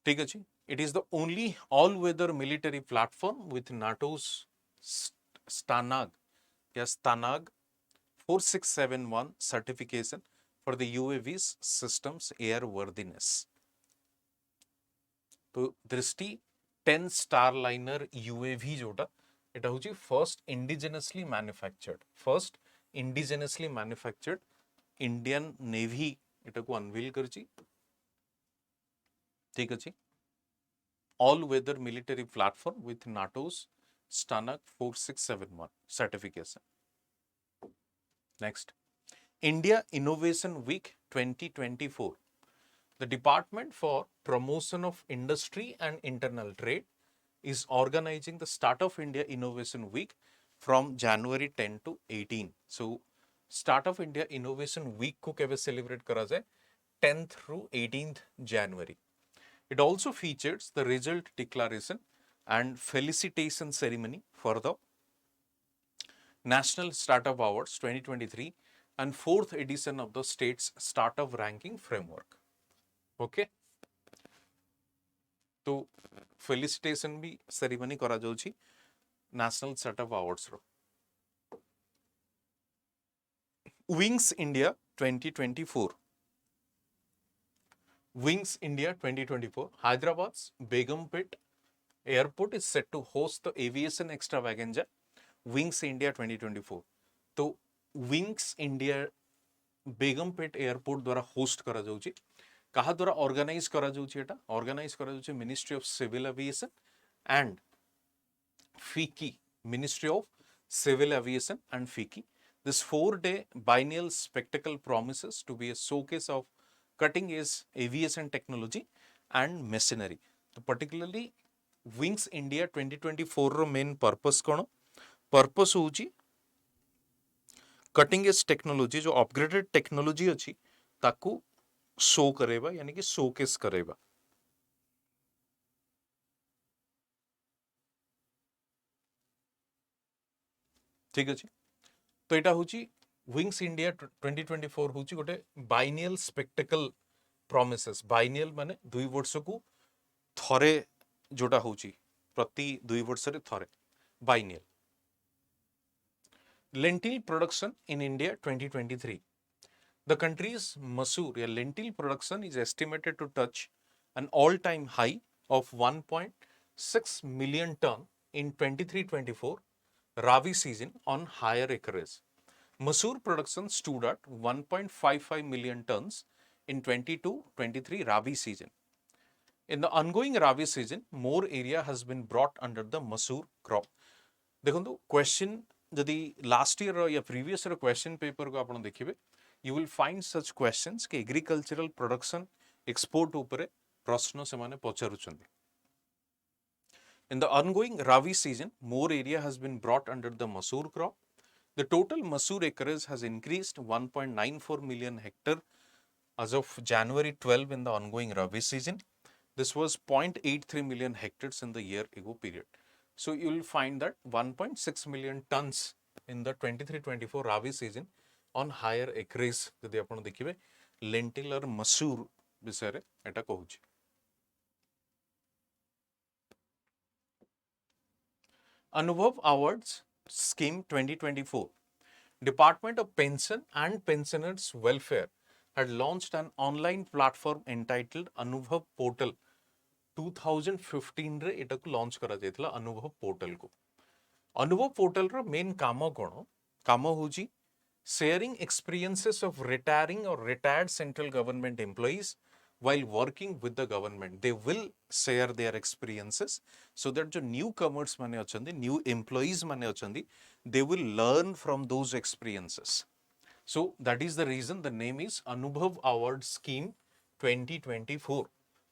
ठीक अछि। It is the only all weather military platform with NATO's STANAG या STANAG 4671 certification for the UAVs systems airworthiness। तो दृष्टि 10 Starliner UAV जोटा एटा होची first indigenously manufactured Indian navy एटा को अनवील करची ठीक अछि। All weather military platform with NATO's STANAG 4671 certification. Next India innovation week 2024, the Department for Promotion of Industry and Internal Trade is organizing the Start of India Innovation Week from January 10 to 18। So, Start of India Innovation Week को केवे celebrate करा जाए 10th through 18th January। It also features the result declaration and felicitation ceremony for the National Startup Awards 2023 and 4th edition of the state's startup ranking framework। Okay तो felicitation भी ceremony करा जाउची national startup awards रो। Wings India 2024, Wings India 2024, Hyderabad's Begumpet Airport is set to host the aviation extravaganza Wings India 2024। तो Wings India Begumpet airport द्वारा host करा जाउची कहा द्वारा ऑर्गेनाइज करा जाउची एटा ऑर्गेनाइज करा जाउची ministry of civil aviation and FICCI ministry of civil aviation and FICCI. This 4-day biennial spectacle promises to be a showcase of cutting edge aviation technology and machinery। तो particularly Wings India 2024 रो main purpose कोन purpose होची cutting edge technology जो upgraded technology अच्छी ताकू show करेबा यानी कि showcase करेबा। ठीक अच्छे तो यहाँ हूँ विंग्स इंडिया 2024 हूँ गोटे बाइनियल स्पेक्टेकल प्रॉमिसेस बाइनियल माने 2 वर्ष को थरे जोटा हूँ प्रति 2 वर्ष रे थरे biennial lentil production in India 2023. The country's masoor lentil production is estimated to touch an all-time high of 1.6 million ton in 23-24 Rabi season on higher acreage. Masoor production stood at 1.55 million tons in 22-23 Rabi season. In the ongoing Rabi season, more area has been brought under the masoor crop. देखो question जदि last year या previous year question paper को आपण देखिबे you will find such questions कि agricultural production export ऊपर प्रश्न से माने पचारुचंदी in the ongoing rabi season more area has been brought under the masoor crop the total masoor acreage has increased 1.94 million hectare as of January 12 in the ongoing rabi season. This was 0.83 million hectares in the year ago period. So you will find that 1.6 million tons in the 23-24 Rabi season on higher acreage जदि आपण देखिबे lentil और मसूर विषय रे एटा कहूची अनुभव awards scheme 2024 Department of Pension and Pensioners Welfare had launched an online platform entitled Anubha Portal 2015 रे एटा को लॉन्च करा जायतिला अनुभव पोर्टल को अनुभव पोर्टल रो मेन काम कोन काम होजी शेयरिंग एक्सपीरियंसेस ऑफ रिटायरिंग और retired central government employees while working with the government they will share their experiences so that जो new comers माने अछंदी new employees माने अछंदी they will learn from those experiences so that is the reason the name is Anubhav Award Scheme 2024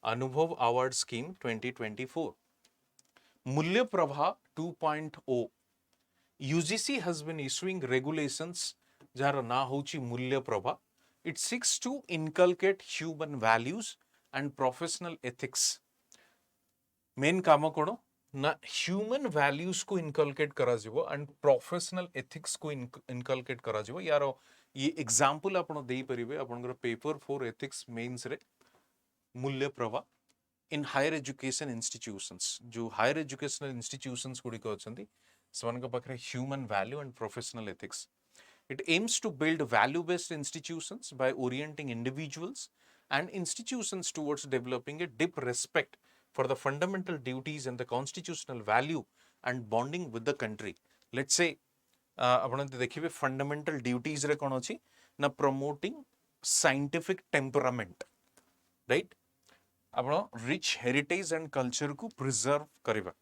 Anubhav Award Scheme 2024 Mulya Prabha 2.0 UGC has been issuing regulations jar na hochi Mulya Prabha. It seeks to inculcate human values and professional ethics. Main kama kono na human values को inculcate करा जिवो and professional ethics को inculcate करा जिवो यारो ये example आपण देई परिबे आपनकर paper for ethics mains रे मूल्य Prabha in higher education institutions जो higher educational institutions गुडी को अछंती सेमानक पाखरे human value and professional ethics. It aims to build value-based institutions by orienting individuals and institutions towards developing a deep respect for the fundamental duties and the constitutional value and bonding with the country. Let's say, आपण देखिबे fundamental duties रे कोन अछि ना promoting scientific temperament, right? आपण rich heritage and culture को preserve करिबा,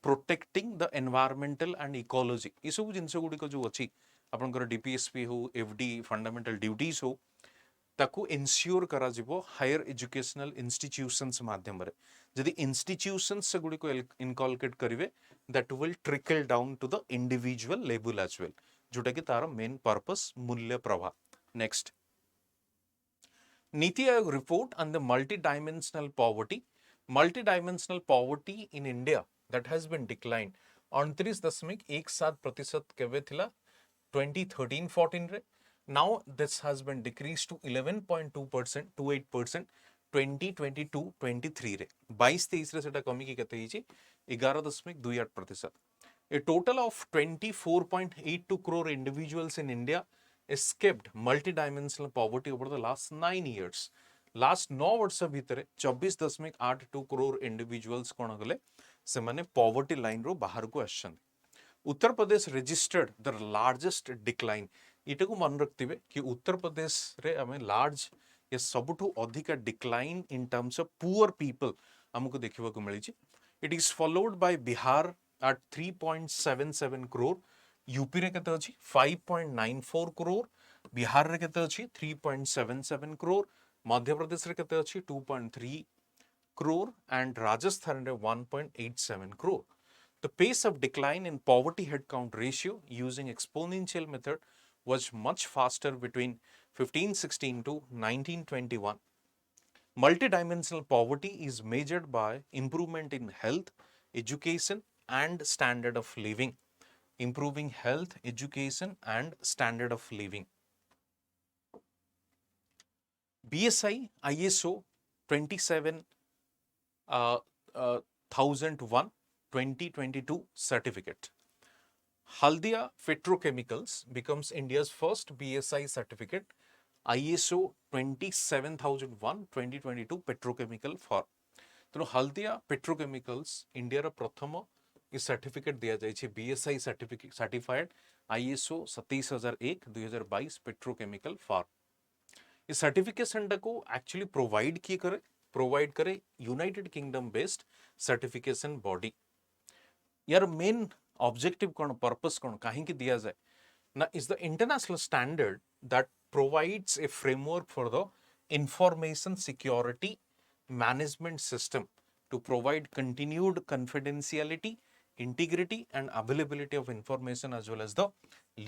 protecting the environmental and ecology. ई सब जिंस गुडी को जो अछि आपनकर डीपीएसपी हो एफडी फंडामेंटल ड्यूटीज हो ताकू इनश्योर करा जिवो हायर एजुकेशनल इंस्टीट्यूशंस माध्यम रे जदि इंस्टीट्यूशंस से गुडी को इनकॉलकेट करिवे that will trickle down to the individual level as well जोटा कि तार मेन पर्पस मूल्य Prabha next Niti Aayog report on the multidimensional in India that has been declined 29.17% केवे थिला 2013-14 रे now this has been decreased to 11.2% 28% 2022-23 रे 22-23 रे सेटा कमी की कते हिची 11.28%. A total of 24.82 crore individuals in India escaped multidimensional poverty over the last 9 years. Last 9 वर्ष भितरे 24.82 crore individuals कोन गले से माने poverty line रो बाहर को आछन. Uttar Pradesh registered the largest decline. इटा को मन रखतिबे कि उत्तर प्रदेश रे हमें large या सबुठु अधिका decline in terms of poor people हमको देखिबा को मिली छी. It is followed by Bihar at 3.77 crore. UP रे केते अछि 5.94 crore. बिहार रे केते अछि 3.77 crore. मध्य प्रदेश रे केते अछि 2.3 crore and Rajasthan रे 1.87 crore. The pace of decline in poverty headcount ratio using exponential method was much faster between 1516 to 1921. Multidimensional poverty is measured by improvement in health, education, and standard of living. improving health, education, and standard of living. BSI ISO 27001 2022 certificate. Haldia Petrochemicals becomes India's first BSI certificate, ISO 27001 2022 petrochemical firm. ତେଣୁ ହଳଦିଆ petrochemicals ଇଣ୍ଡିଆର ପ୍ରଥମ ଏ certificate ଦିଆଯାଇଛି BSI certified ISO 27001 petrochemical firm. ये certification को actually provide किए करे, प्रोवाइड करे United Kingdom based certification body. यार मेन ऑब्जेक्टिव कौन, पर्पस कौन, कहीं की दिया जाए ना, is the international standard that provides a framework for the information security management system to provide continued confidentiality, integrity, and availability of information as well as the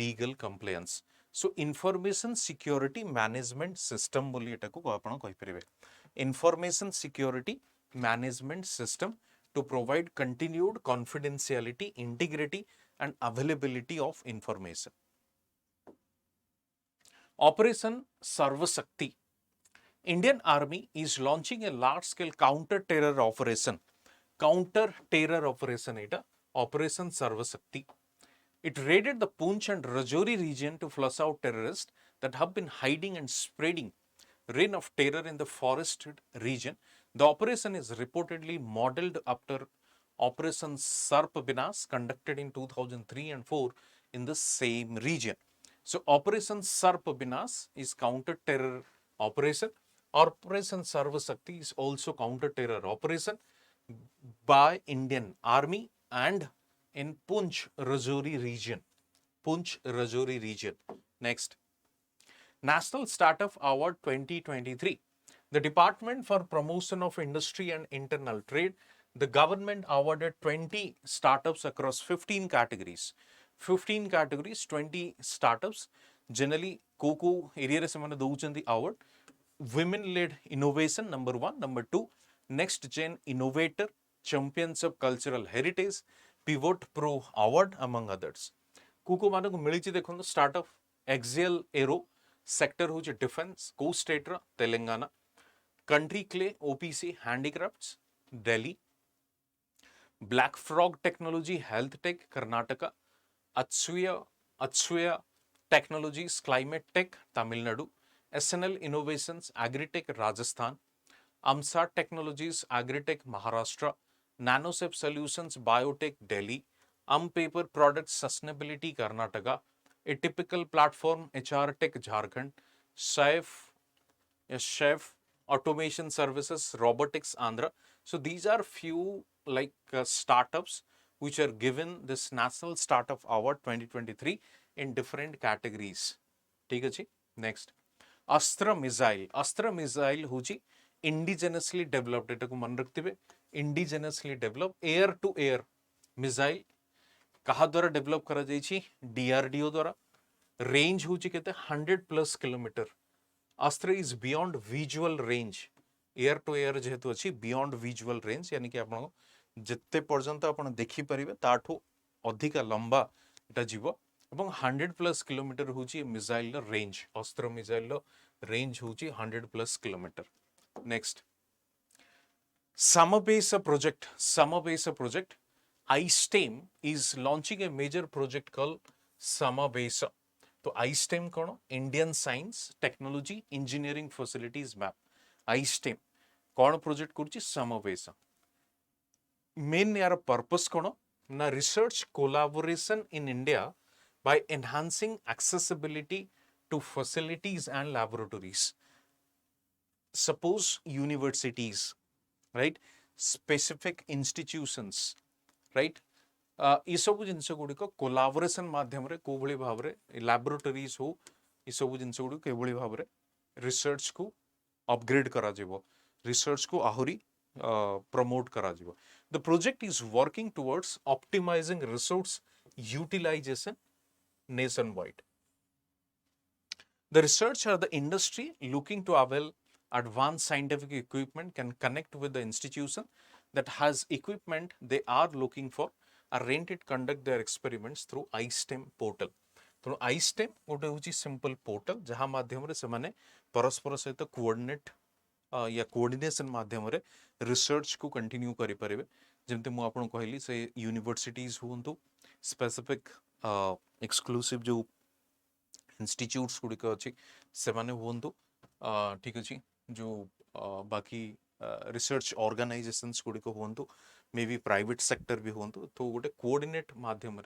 legal compliance. So information security management system बोली एटा को आपण कहि परिबे, information security management system to provide continued confidentiality, integrity, and availability of information. Operation Sarvashakti. Indian Army is launching a large-scale counter-terror operation. Counter-terror operation ita Operation Sarvashakti. It raided the Poonch and Rajouri region to flush out terrorists that have been hiding and spreading reign of terror in the forested region. The operation is reportedly modeled after Operation SARP Bas conducted in 2003 and 4 in the same region. So Operation SARP Bas is counter-terror operation. Operation Sarvashakti is also counter-terror operation by Indian Army and in Poonch Rajouri region. Poonch Rajouri region. Next, National Startup Award 2023. The Department for Promotion of Industry and Internal Trade, the government awarded 20 startups across 15 categories. 15 categories, 20 startups. Generally, Coco area re semane douchandi award. Women-led innovation, number 1. Number 2, next gen innovator, champions of cultural heritage, pivot pro award, among others. कुको मान को मिली देखो startup axial aero sector हो defence, को state रा Telangana, country clay OPC handicrafts Delhi, black frog technology health tech Karnataka, Atsuya technologies climate tech Tamil Nadu, SNL Innovations Agritech Rajasthan, AMSA Technologies Agritech Maharashtra, Nanosep Solutions Biotech Delhi, Paper Products Sustainability Karnataka, A Typical Platform HR Tech Jharkhand, Chef Automation Services Robotics Andhra. So these are few like startups which are given this National Startup Award 2023 in different categories. ठीक है जी. Next, Astra Missile. Astra Missile होची इंडिजेनसली developed, एटा को मन रखते indigenously develop air to air missile कहा द्वारा develop करा जाइछि, DRDO द्वारा. रेंज होची केते 100+ kilometre. Astra is beyond visual range. Air to air जेहेतु अछि बियॉन्ड विजुअल रेंज, यानी कि आपण जत्ते पर्यंत आपण देखि परिबे ताठो अधिक लंबा एटा जीवो এবং 100+ किलोमीटर होची मिसाइल रेंज. अस्त्र मिसाइल रेंज होची 100+ kilometre. Next, Samabesa project. Samabesa project. iSTEM is launching a major project called Samabesa. तो iSTEM कौन? Indian Science Technology Engineering Facilities Map. iSTEM कौन प्रोजेक्ट करुची? Samabesa. मेन यार पर्पस कौन ना, research collaboration in India by enhancing accessibility to facilities and laboratories. Suppose universities, right? Specific institutions, right? ये सब जिनस गुड़िक collaboration माध्यम रे को भली भाव रे लैबोरेटरीज हो, ये सब जिनस गुड़िक के भली भाव रे रिसर्च को अपग्रेड करा जिवो, रिसर्च को आहुरी प्रमोट करा जिवो. The project is working towards optimizing resource utilization nationwide. The research or the industry looking to avail advanced scientific equipment can connect with the institution that has equipment they are looking for are rented to conduct their experiments through iSTEM portal. ତେଣୁ iSTEM ଗୋଟେ ହେଉଛି simple portal ଯାହା ମାଧ୍ୟମରେ ସେମାନେ ପରସ୍ପର ସହିତ coordinate या coordination माध्यम रिसर्च को कंटिन्यू करें जमती मुझे आपको कहली से यूनिवर्सिटीज हूँ स्पेसिफिक एक्सक्लूसिव जो इंस्टीट्यूट्स गुड़िक अच्छी से हूँ ठीक अच्छे जो बाकी रिसर्च ऑर्गेनाइजेशंस गुड़िक हूँ मे बी प्राइवेट सेक्टर भी हूँ तो गोटे कोऑर्डिनेट माध्यम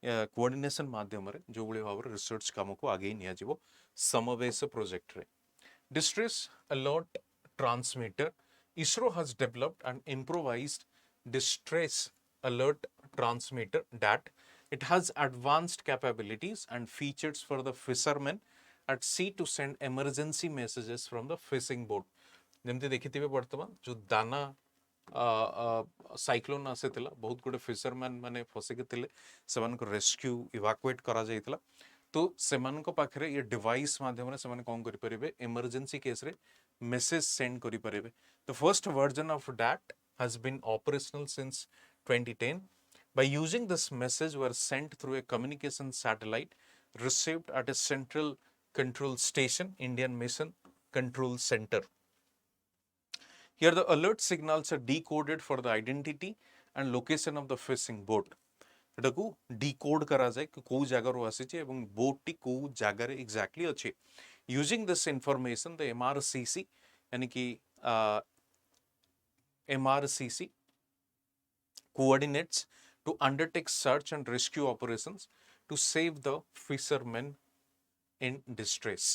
कोऑर्डिनेशन माध्यम जो भाव रिसर्च काम को आगे नि समवेश प्रोजेक्ट रे distress alert transmitter. ISRO has developed an improvised distress alert transmitter that it has advanced capabilities and features for the fishermen at sea to send emergency messages from the fishing boat. ଯେମିତି ଦେଖିଥିବେ ବର୍ତ୍ତମାନ जो ଦାନା cyclone ଆସିଥିଲା ବହୁତ ଗୁଡ଼େ fisherman ମାନେ ଫସିକି ଥିଲେ ସେମାନଙ୍କୁ ରେସ୍କ୍ୟୁ ଇଭାକୁଏଟ୍ କରାଯାଇଥିଲା तो सेमानक पाखरे ये डिवाइस माध्यम से कौन करें इमरजेंसी केस रे मेसेज सेंड करें the first version of that has been operational since 2010 by using this message were sent through a communication satellite received at a central control station Indian Mission Control Center. Here the alert signals are decoded for the identity and location of the fishing boat. एटा को decode करा जाए कि को जगह रो आसी छे एवं boat T को जगह रे एग्जैक्टली अछि using this information the MRCC यानी कि MRCC coordinates to undertake search and rescue operations to save the fishermen in distress.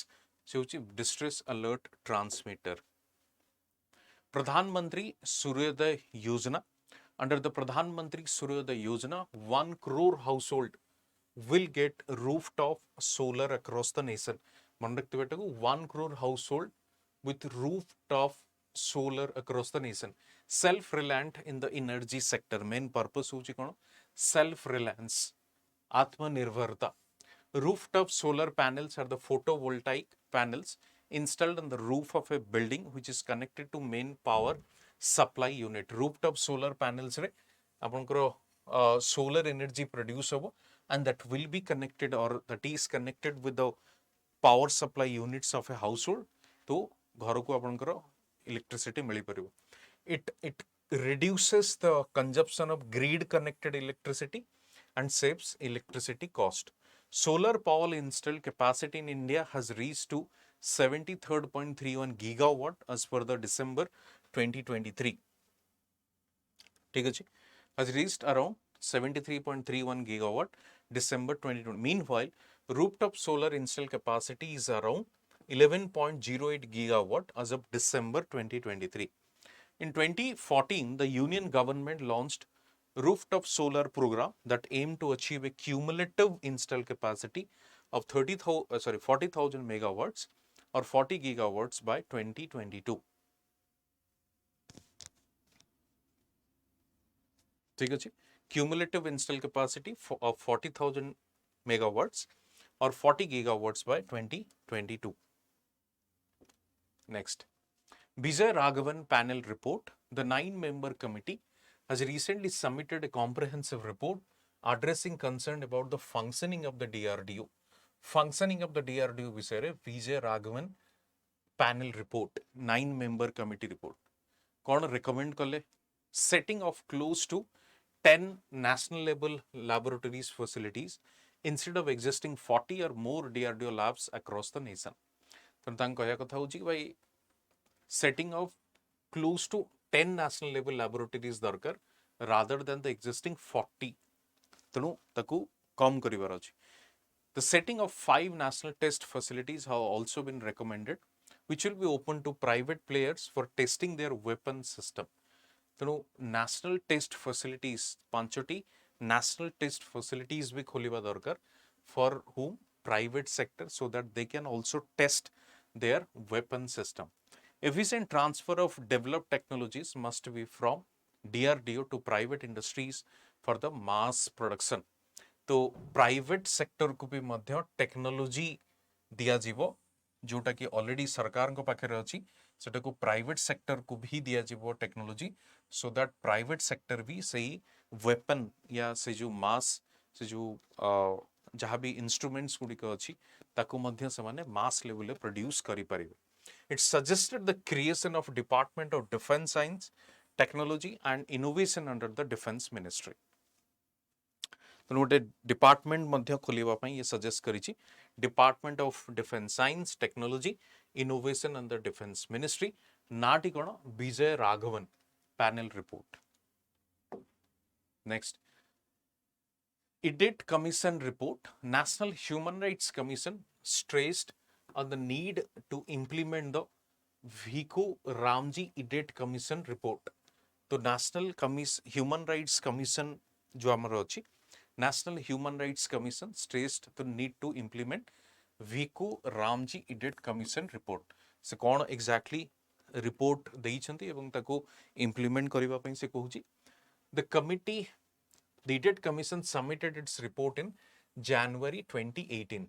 So distress alert transmitter. Pradhan Mantri Suryodaya Yojana. Under the Pradhan Mantri Suryodaya Yojana, 1 crore household will get rooftop solar across the nation. Mandaktivate 1 crore household with rooftop solar across the nation. Self-reliant in the energy sector. Main purpose hochi kono self-reliance, atmanirbharta. Rooftop solar panels are the photovoltaic panels installed on the roof of a building which is connected to main power supply unit. Rooftop solar panels रे आपनकर solar energy produce होबो and that will be connected or that is connected with the power supply units of a household. तो घर को आपनकर electricity milli परिबो. It reduces the consumption of grid connected electricity and saves electricity cost. Solar power installed capacity in India has reached to 73.31 gigawatt as per the December 2023. ठीक है, has reached around 73.31 gigawatt December 2020. Meanwhile, rooftop solar installed capacity is around 11.08 gigawatt as of December 2023. In 2014, the Union government launched rooftop solar program that aimed to achieve a cumulative installed capacity of 40,000 megawatts or 40 gigawatts by 2022. ठीक है, cumulative installed capacity of 40,000 megawatts or 40 gigawatts by 2022. Next, Vijay Ragavan panel report. The 9-member committee has recently submitted a comprehensive report addressing concern about the functioning of the DRDO. Functioning of the DRDO विषय Vijay Ragavan panel report, 9-member committee report. कौन recommend कले? Setting of close to 10 national level laboratories facilities instead of existing 40 or more DRDO labs across the nation. तो तांग कहया कथा होची कि भाई setting of close to 10 national level laboratories दरकार rather than the existing 40. तेणु ताकू कम करिवार अछि. The setting of 5 national test facilities have also been recommended, which will be open to private players for testing their weapon system. तेणु national test facilities 5टी national test facilities भी खोलिबा दरकार for whom private sector so that they can also test their weapon system. Efficient transfer of developed technologies must be from DRDO to private industries for the mass production. तो private sector को भी मध्य technology दिया जीवो जोटा कि already सरकार को पाखे अच्छी सेटा को प्राइवेट सेक्टर को भी दिया जीवो technology so that private sector भी सही वेपन या से जो मास से जो जहाँ भी इंस्ट्रूमेंट्स गुड़िक अच्छी ताकू मध्य से माने मास लेवल रे प्रोड्यूस करि परिबे. It suggested the creation of Department of Defense Science, Technology and Innovation under the Defense Ministry. तो गोटे डिपार्टमेंट मध्य खोलिबा पई ये सजेस्ट करिछि department of defence science technology innovation under defence ministry नाटी कोन Vijay Raghavan panel report. Next Idiot Commission report. National Human Rights Commission stressed on the need to implement the Vico Ramji Idiot Commission report. तो National Human Rights Commission जो आमर अच्छी National Human Rights Commission stressed the need to implement Vico Ramji Idiot Commission report. से कौन exactly report देइछंती एवं ताको implement करिबा पई से कहूची. The committee The Idiot Commission submitted its report in January 2018.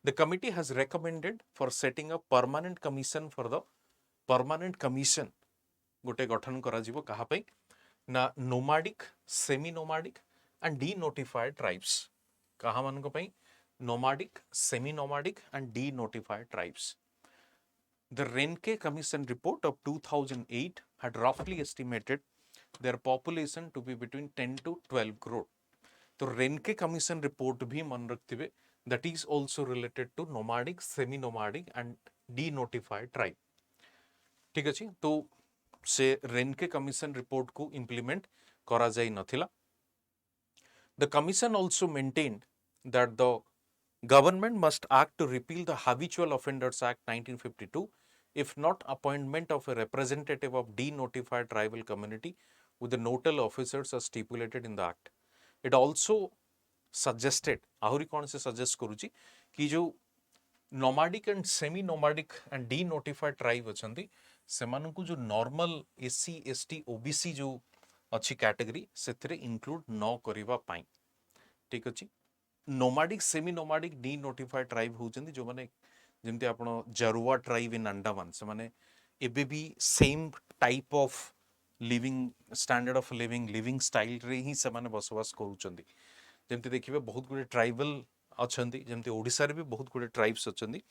The committee has recommended for setting up permanent commission for the permanent commission गोटे गठन करा जीवो कहा पे ना nomadic, semi-nomadic and denotified tribes. कहा मान को पे nomadic, semi-nomadic and denotified tribes. The Renke Commission report of 2008 had roughly estimated their population to be between 10 to 12 crore. तो रेनके कमीशन रिपोर्ट भी मन रखते that is also related to nomadic, semi-nomadic and denotified tribe. ठीक अछि तो से Renke commission report को implement करा जाई नथिला. The commission also maintained that the government must act to repeal the Habitual Offenders Act 1952 if not appointment of a representative of denotified tribal community with the nodal officers as stipulated in the act. It also suggested आहुरी कौन से suggest करूची कि जो nomadic and semi nomadic and denotified tribe अछंती सेमानकु जो normal SC ST OBC जो अच्छी category सेथिरे include न करिवा पाई. ठीक अछि. nomadic semi nomadic denotified tribe होचंती जो माने जेमती आपण जरुआ ट्राइब इन अंडमान से माने एबे भी same type of living standard of living style रे ही से माने बसवास करूचंदी. जेमती देखिबे बहुत गुडे ट्राइबल अछंती जेमती ओडिसा रे भी बहुत गुडे ट्राइब्स अछंती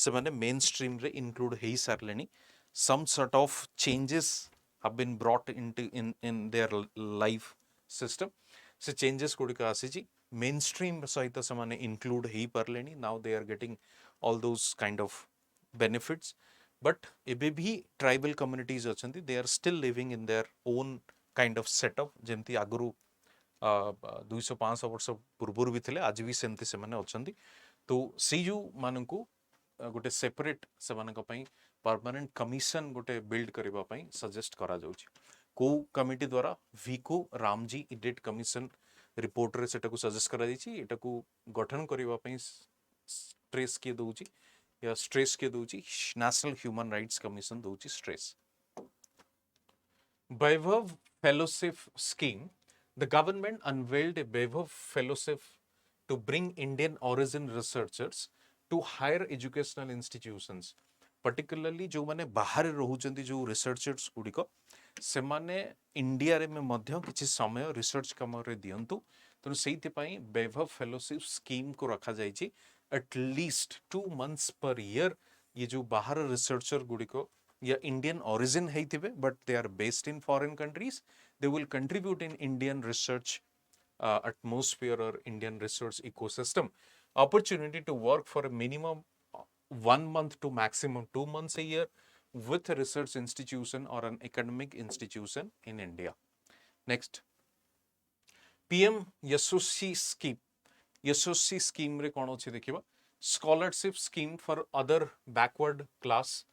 से माने मेन स्ट्रीम रे इंक्लूड हेई सारलेनी. Some sort of changes have been brought into in their life system. से चेंजेस गुडी का आसीची मेन स्ट्रीम सहित से माने इंक्लूड हेई परलेनी. Now they are getting all those kind of benefits, but ebe bhi tribal communities achhanti they are still living in their own kind of setup jemti aguru 200-500 वर्ष पूर्व भी थिले आज भी सेमती से माने अच्छंती. तो सी जो मानकु गोटे सेपरेट से मानक पई परमानेंट कमिशन गोटे बिल्ड करबा पई सजेस्ट करा जाउची. को कमिटी द्वारा Vicco Ramji edit commission report रे सेटा को सजेस्ट करा दिछि. एटा को गठन करबा पई स्ट्रेस के दोची या स्ट्रेस के दोची नेशनल ह्यूमन राइट्स कमीशन दोची stress. Vaibhav Fellowship Scheme. The government unveiled a Vaibhav Fellowship to bring Indian origin researchers to higher educational institutions. Particularly जो माने बाहर रहुचंती जो रिसर्चर्स गुडिको से माने इंडिया रे में मध्य किछि समय रिसर्च काम रे दियंतु. तो सेहिति पई वैभव फेलोशिप स्कीम को रखा जाइछि. At least 2 months per year ये जो बाहर रिसर्चर गुडिको या Indian origin हेइथिबे but they are based in foreign countries, they will contribute in Indian research atmosphere or Indian research ecosystem. Opportunity to work for a minimum 1 month to maximum 2 months a year with a research institution or an academic institution in India. Next, PM Yashasvi Scheme. Yashasvi Scheme रे कोन अछि देखिबा. Scholarship scheme for other backward class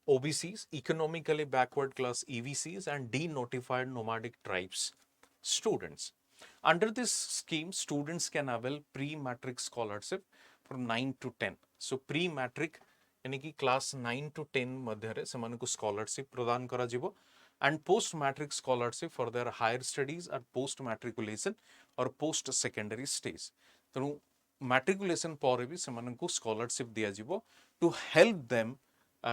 OBCs, economically backward class EBCs and denotified nomadic tribes students. Under this scheme, students can avail pre-matric scholarship from 9 to 10. So pre-matric यानी कि class 9 to 10 मध्य से मानको scholarship प्रदान करा जिवो and post matric scholarship for their higher studies at post matriculation or post secondary stage. तेणु matriculation पर भी से मानको स्कॉलरशिप दिया जिवो to help them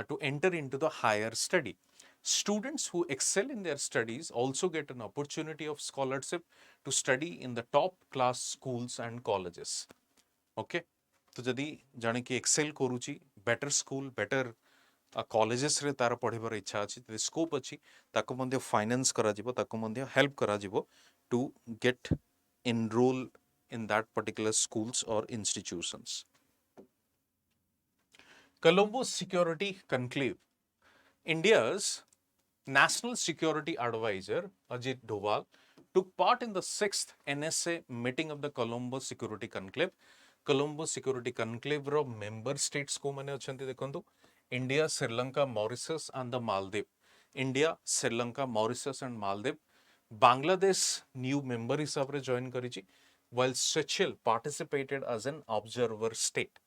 to enter into the higher study. Students who excel in their studies also get an opportunity of scholarship to study in the top class schools and colleges. Okay, तो जदि जाने कि Excel करूची better school better colleges रे तार पढ़िबार इच्छा अछि त स्कोप अछि ताको मध्ये फाइनेंस करा जिवो ताको मध्ये हेल्प करा जिवो to get enroll in that particular schools or institutions. Colombo Security Conclave. India's National Security Advisor Ajit Doval took part in the 6th NSA meeting of the Colombo Security Conclave. Colombo Security Conclave ro member states को माने अछंती देखंतु India, Sri Lanka, Mauritius and the Maldives. India, Sri Lanka, Mauritius and Maldives. Bangladesh new member हिसाब रे join करिछि while Seychelles participated as an observer state.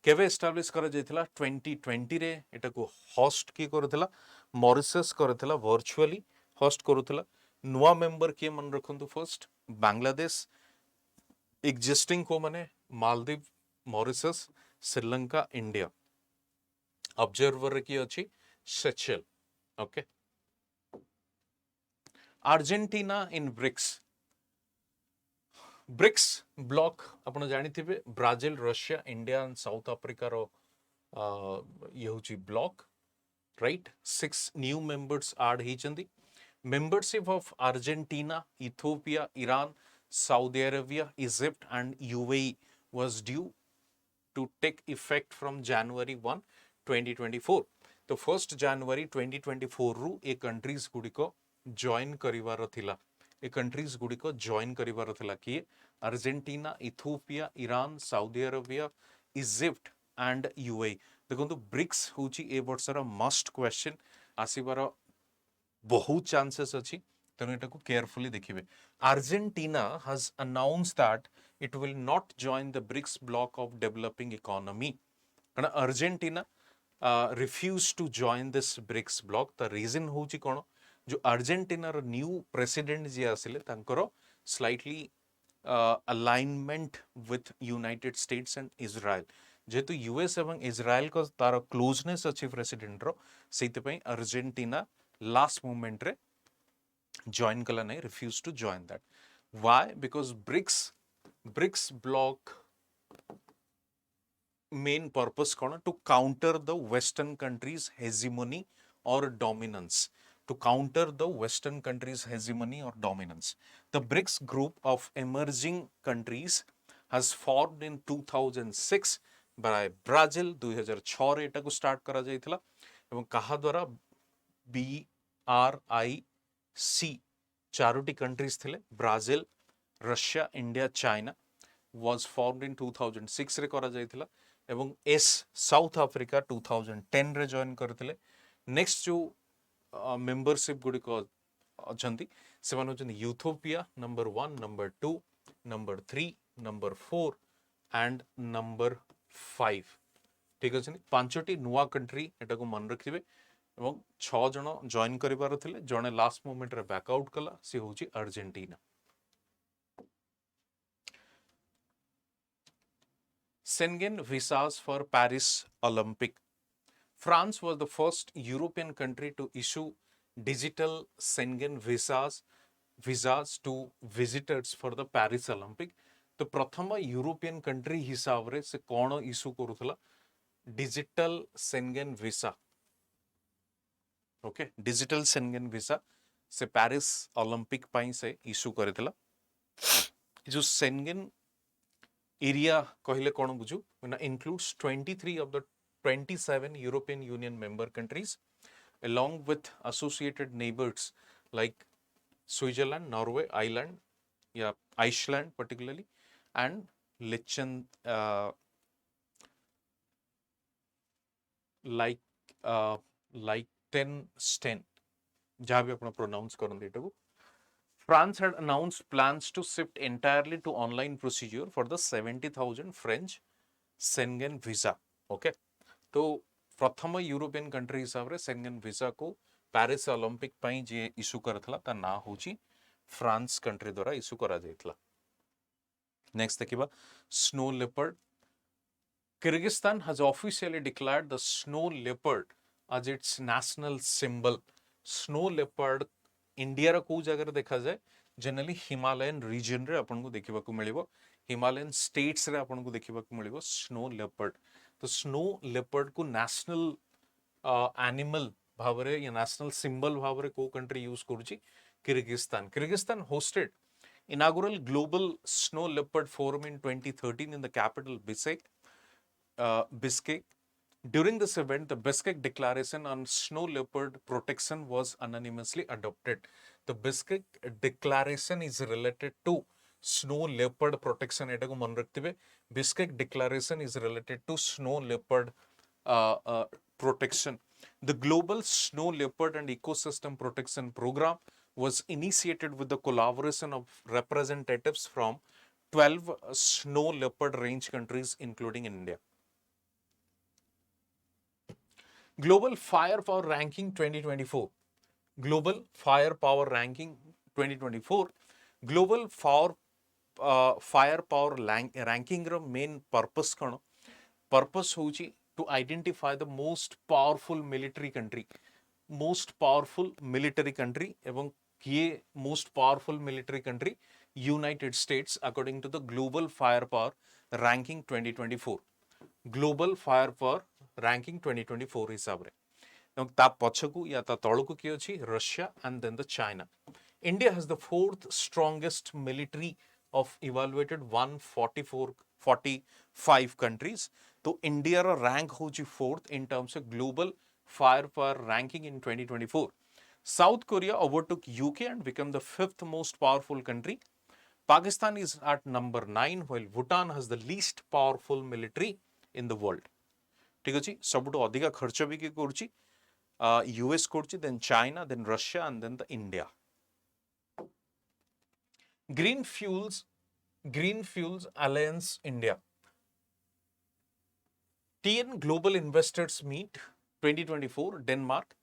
केवे establish करा जायथिला 2020 रे एटा को होस्ट की करथिला मॉरिशस करथिला वर्चुअली होस्ट करूथिला नुवा मेंबर के मन रखंतु फर्स्ट बांग्लादेश एग्जिस्टिंग को माने Maldives Mauritius Sri Lanka India observer की अछि Seychelles okay Argentina in BRICS BRICS bloc आपण जानी थिबे Brazil Russia India and South Africa रो ये होची bloc right 6 new members add हिचंदी membership of Argentina, Ethiopia, Iran, Saudi Arabia, Egypt and UAE was due to take effect from January 1, 2024. तो 1st January 2024 रु ए countries गुडी को join करिवार थिला ए countries गुडी को जॉइन करिवार थिला कि Argentina, Ethiopia, Iran, Saudi Arabia, Egypt and UAE. देखो ब्रिक्स होची ए वर्षर मस्ट क्वेश्चन आसीबार बहुत चांसेस अच्छी तेणु एटा को carefully देखिबे. Argentina has announced that it will not join the BRICS bloc of developing economy. कारण Argentina refused to join this BRICS bloc. The reason होची कोन जो अर्जेंटीना रो न्यू प्रेसिडेंट जे आसिले तांकर slightly alignment with United States and Israel जेतु US एवं इजराइल को तार क्लोजनेस अच्छी प्रेसिडेंट रो सेति पई Argentina last moment re join kala nahi refused to join that. Why? Because BRICS bloc main purpose kona to counter the western countries hegemony or dominance, to counter the western countries hegemony or dominance. The BRICS group of emerging countries has formed in 2006 by Brazil 2006 रे एटा को start करा जायथिला एवं कहा द्वारा BRIC Charoti countries थिले Brazil Russia India China was formed in 2006 रे करा जायथिला एवं एस साउथ अफ्रीका 2010 रे जॉइन करथिले. नेक्स्ट जो मेंबरशिप गुडी को अछंती से मान होचन Ethiopia number 1 number 2 number 3 number 4 and number 5. ठीक अछि पांचटी नुवा कंट्री एटा को मन रखिबे एवं 6 जण जॉइन करिवार थिले जणे लास्ट मोमेंट रे बैकआउट कला से होची Argentina. Schengen visas for Paris Olympic. France was the first European country to issue digital Schengen visas to visitors for the Paris Olympic. तो प्रथम यूरोपियन कंट्री हिसाब रे से कोन इशू करूथला digital Schengen visa. Okay digital Schengen visa से Paris Olympic पाई से इशू करथिला. जो Schengen एरिया कहले कोन बुझू ना includes 23 of the 27 European Union member countries along with associated neighbors like Switzerland, Norway, Ireland, Iceland particularly and Liechtenstein जहाँ भी अपना प्रोनाउंस करन एटा को. France had announced plans to shift entirely to online procedure for the 70,000 French Schengen visa. Okay, तो प्रथम European country हिसाब रे Schengen visa को Paris Olympic पई जे इशू करथला ता ना होची फ्रांस कंट्री द्वारा इशू करा जायथला. नेक्स्ट देखिबा snow leopard. Kyrgyzstan has officially declared the snow leopard as its national symbol. Snow leopard India रा कोउ जगह देखा जाए जनरली हिमालयन रीजन रे आपन को देखिबा को मिलिबो हिमालयन स्टेट्स रे आपन को देखिबा को मिलिबो स्नो लेपर्ड तो स्नो लेपर्ड को नेशनल एनिमल भावरे या नेशनल सिंबल भावरे को कंट्री यूज करूची Kyrgyzstan hosted inaugural global snow leopard forum in 2013 in the capital Bishkek. During this event, the Bishkek Declaration on Snow Leopard Protection was unanimously adopted. The Bishkek Declaration is related to Snow Leopard Protection. এটা কো মনে রাখতে হবে Bishkek Declaration is related to Snow Leopard protection. The Global Snow Leopard and Ecosystem Protection Program was initiated with the collaboration of representatives from 12 snow leopard range countries including India. Global Firepower Ranking 2024. Global Firepower Ranking 2024. Global Firepower Ranking ର main purpose କ'ଣ? Purpose ହେଉଛି to identify the most powerful military country. Most powerful military country ଏବଂ କିଏ most powerful military country? United States according to the Global Firepower Ranking 2024. Global Firepower Ranking 2024 हिसाब रे এবং ତା ପଛକୁ या ତା ତଳକୁ କିଏ ଅଛି Russia and then the China. India has the fourth strongest military of evaluated 145 countries. तो India रा rank होची fourth in terms of global firepower ranking in 2024. South Korea overtook UK and became the fifth most powerful country. Pakistan is at number 9 while Bhutan has the least powerful military in the world. ठीक अछि सबुठो अधिका खर्च भी के करूची US करूची then China then Russia and then the India. Green Fuels Alliance India. TN Global Investors Meet 2024 Denmark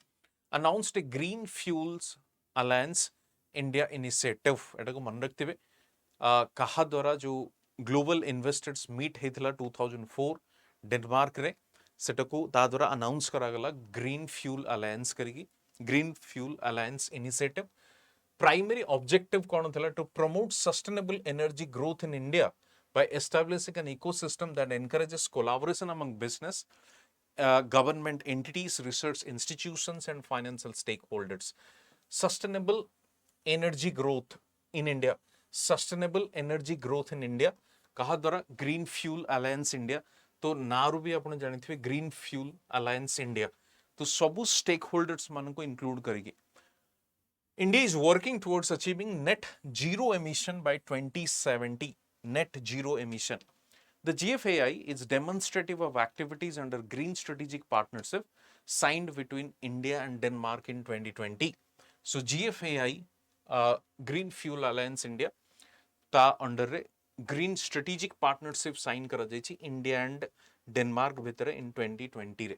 announced a Green Fuels Alliance India initiative. एटा को मन रखते हुए कहा द्वारा जो ग्लोबल इन्वेस्टर्स मीट हेतला 2004 डेनमार्क रे सेटको ता द्वारा अनाउंस करा गला ग्रीन फ्यूल अलायंस करिगी green fuel alliance initiative primary objective कोन थला to promote sustainable energy growth in India by establishing an ecosystem that encourages collaboration among business government entities research institutions and financial stakeholders sustainable energy growth in India कहा द्वारा green fuel alliance India तो नारू भी आपण जानिथिबे green fuel alliance India तो सबु stake holders मान को include करेगी India is working towards achieving net zero emission by 2070 net zero emission. The GFAI is demonstrative of activities under Green Strategic Partnership signed between India and Denmark in 2020. So GFAI, Green Fuel Alliance India, ta under Green Strategic Partnership sign kara jaichi India and Denmark bhitare in 2020 re.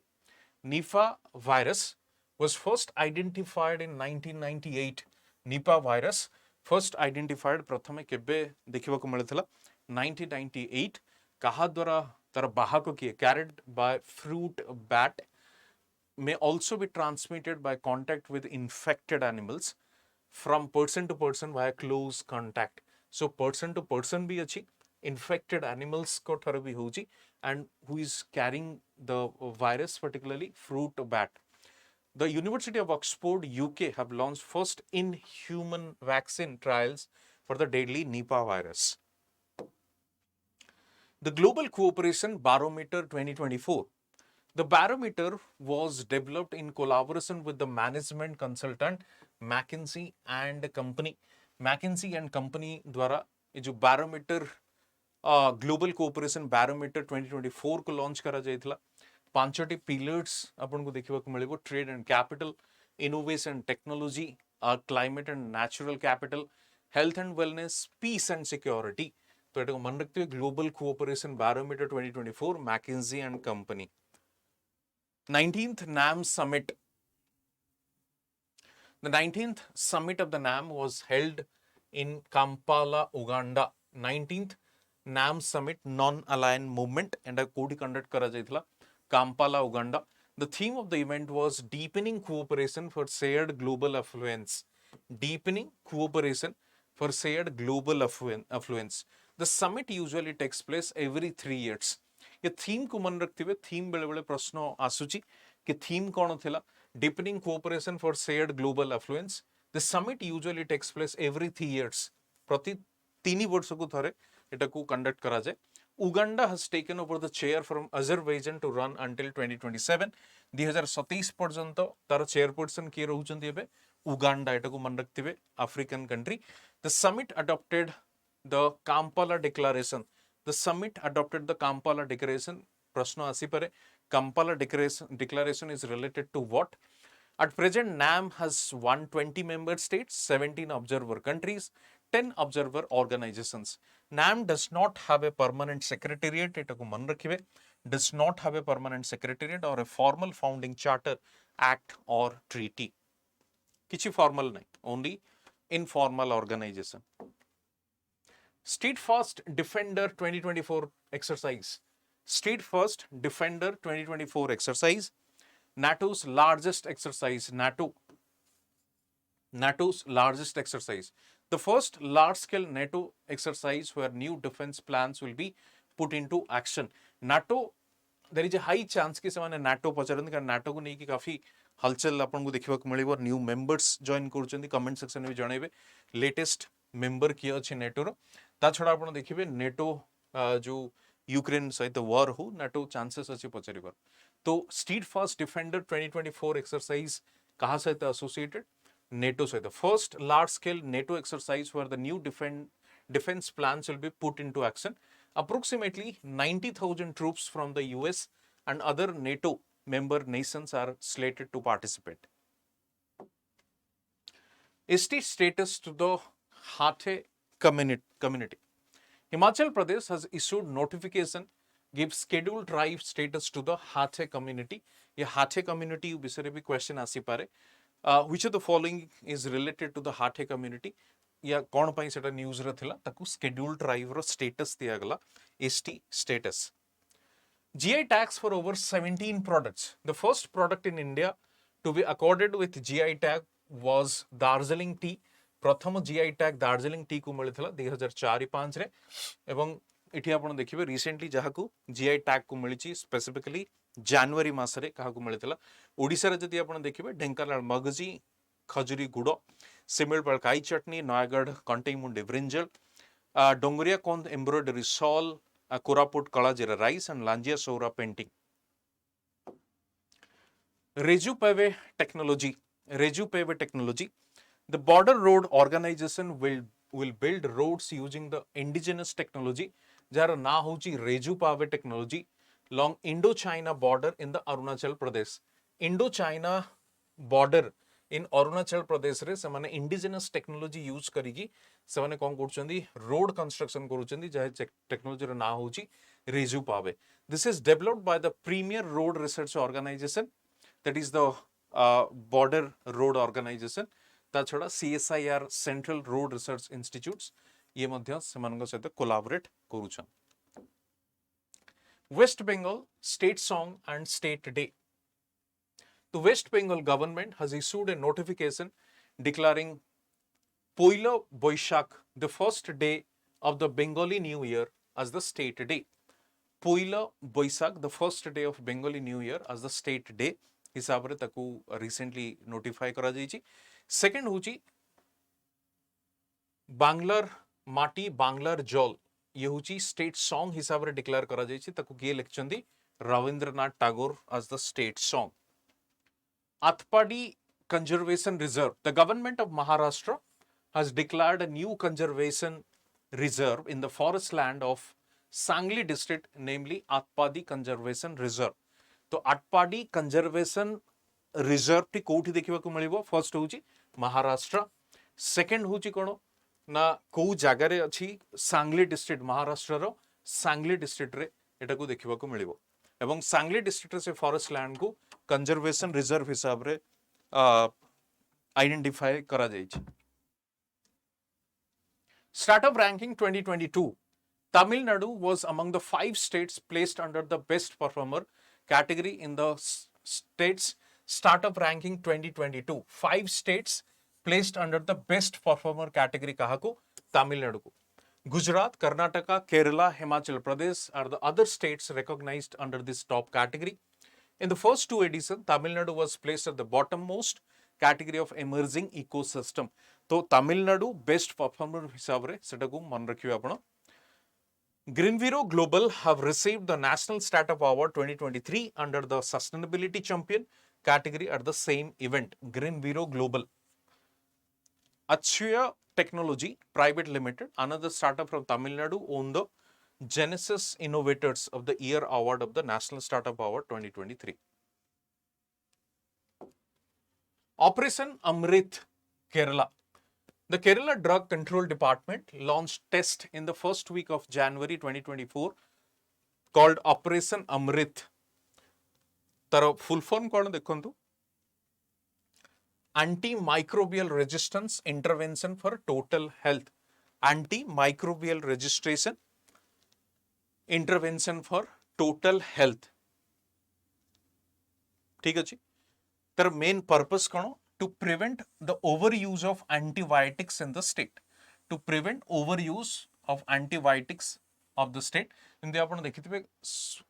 Nipah virus was first identified in 1998. Nipah virus first identified प्रथमे केबे देखिबा को मिलथला 1998 कहा द्वारा तार बाहक किए carried by fruit bat may also be transmitted by contact with infected animals from person to person via close contact. So person to person भी अच्छी infected animals को थर भी होची and who is carrying the virus particularly fruit bat. The University of Oxford, UK have launched first in-human vaccine trials for the deadly Nipah virus. The Global Cooperation Barometer 2024. The barometer was developed in collaboration with the management consultant McKinsey and Company. McKinsey and Company द्वारा ये जो barometer Global Cooperation Barometer 2024 को launch करा जायथला पांचटी pillars आपन को देखिबा को मिलिबो trade and capital innovation technology climate and natural capital health and wellness peace and security तो एटा को मन रखते हुए global cooperation barometer 2024 McKinsey and company 19th NAM summit. The 19th summit of the NAM was held in Kampala, Uganda. 19th NAM Summit Non-Aligned Movement and कोठी conduct करा जाइथिला Kampala, Uganda. The theme of the event was deepening cooperation for shared global affluence. Deepening cooperation for shared global affluence. The summit usually takes place every 3 years. ये theme को मन रखिथे theme बेले बेले प्रश्न आसुची कि थीम कोन थिला deepening cooperation for shared global affluence. The summit usually takes place every 3 years. प्रति 3 वर्ष को थरे एटा को कंडक्ट करा जाय. Uganda has taken over the chair from Azerbaijan to run until 2027. 2027 पर्यंत तार चेयरपर्सन किए रहउचंती एबे उगांडा एटा को मन रखिथे African country. The summit adopted the Kampala Declaration. The summit adopted the Kampala Declaration. प्रश्न आसी पारे Kampala Declaration is related to what? At present, NAM has 120 member states, 17 observer countries, 10 observer organizations. NAM does not have a permanent secretariat, does not have a permanent secretariat or a formal founding charter, act or treaty. Kichi formal nahi, only informal organization. Steadfast Defender 2024 exercise. Steadfast Defender 2024 exercise. NATO's largest exercise. NATO's largest exercise. The first large-scale NATO exercise where new defense plans will be put into action. NATO, there is a high chance कि ସେମାନେ NATO पचारନ୍ତି कारण NATO को नहीं कि काफी हलचल आपन को देखिबा को मिलिबो. न्यू मेंबर्स जॉइन करूचंती. कमेंट सेक्शन में जणाइबे लेटेस्ट मेंबर किए अछि नेटो रो. ता छडा आपन देखिबे नेटो जो यूक्रेन सहित वार हो नेटो चांसेस अछि पचारिबार. तो स्टीडफास्ट डिफेंडर 2024 exercise कहा सहित एसोसिएटेड NATO सहित first large scale NATO exercise where the new defense plans will be put into action. Approximately 90,000 troops from the US and other NATO member nations are slated to participate. ST status to the Hathe community. Himachal Pradesh has issued notification gives scheduled tribe status to the Hathe community. ये Hathe community विषय भी question आसी पारे. Which of the following is related to the Hathe community? या कौन पाई सेटा news रे थिला ताकू scheduled tribe रो status दिया गला ST status. GI tags for over 17 products. The first product in India to be accorded with GI tag was Darjeeling tea. प्रथम GI tag Darjeeling tea को मिलिथिला 2004-5 रे एवं इठी आपण देखिबे रिसेंटली जहा को GI tag को मिलिची स्पेसिफिकली जनवरी मासरे कहा को मिलिथिला. ओडिसा रे जदी आपण देखिबे ढेंकानाल मगजी खजुरी गुड़ सिमिलपाल काई chutney Nayagarh Kanteimundi brinjal Dongria Kondh embroidery shawl Koraput Kalajeera rice and Lanjia Saura painting. रेजुपेवे technology. The border road organization will build roads using the indigenous technology jar ना होची रेजुपावे technology along Indo-China border in the Arunachal Pradesh. Indo-China border in Arunachal Pradesh रे ସେମାନେ indigenous technology use करिकी ସେମାନେ कोन करछन्दी road construction करछन्दी जहा technology रा ना होची रेजुपावे. This is developed by the premier road research organization, that is the border road organization. ता छड़ा CSIR Central Road Research Institutes ये मध्य सेमानक सहित collaborate करूछन. West Bengal State Song and State Day. The West Bengal government has issued a notification declaring Poila Boishakh, the first day of the Bengali New Year, as the state day. Poila Boishakh, the first day of Bengali New Year, as the state day. हिसाब रे ताकू recently notify करा जाइछि. Second होची बांग्लार माटी बांग्लार जल ये होची स्टेट सॉन्ग हिसाब रे डिक्लेयर करा जाइछि. ताकू किए लिखचंदी Rabindranath Tagore as the state song. Athpadi Conservation Reserve. The government of Maharashtra has declared a new conservation reserve in the forest land of Sangli district, namely Athpadi Conservation Reserve. तो Atpadi conservation reserve T कोठी देखिबा को मिलिबो. First होची Maharashtra, second होची कोन ना को जागा रे अछि सांगली डिस्ट्रिक्ट महाराष्ट्र रो सांगली डिस्ट्रिक्ट रे एटा को देखिबा को मिलिबो. एवं सांगली डिस्ट्रिक्ट से फॉरेस्ट लैंड को कंजर्वेशन रिजर्व हिसाब रे आइडेंटिफाई करा जाइछि. Startup ranking 2022. Tamil Nadu was among the 5 states placed under the best performer category in the states startup ranking 2022. 5 states placed under the best performer category kahaku? Tamil Nadu ku. Gujarat, Karnataka, Kerala, Himachal Pradesh are the other states recognized under this top category. In the first 2 editions, Tamil Nadu was placed at the bottommost category of emerging ecosystem. तो Tamil Nadu best performer हिसाब रे सेटा को मन रखियो आपण. Greenviro Global have received the National Startup Award 2023 under the Sustainability Champion category at the same event. Greenviro Global. Achya Technology Private Limited, another startup from Tamil Nadu, won the Genesis Innovators of the Year Award of the National Startup Award 2023. Operation Amrit, Kerala. The Kerala Drug Control Department launched test in the first week of January 2024 called Operation Amrit. तार full form कौन देखंतु? Antimicrobial Resistance Intervention for Total Health. Antimicrobial Registration Intervention for Total Health. ठीक अछि? तार main purpose कौन? To prevent the overuse of antibiotics in the state. To prevent overuse of antibiotics of the state. इनते आपण देखिथिबे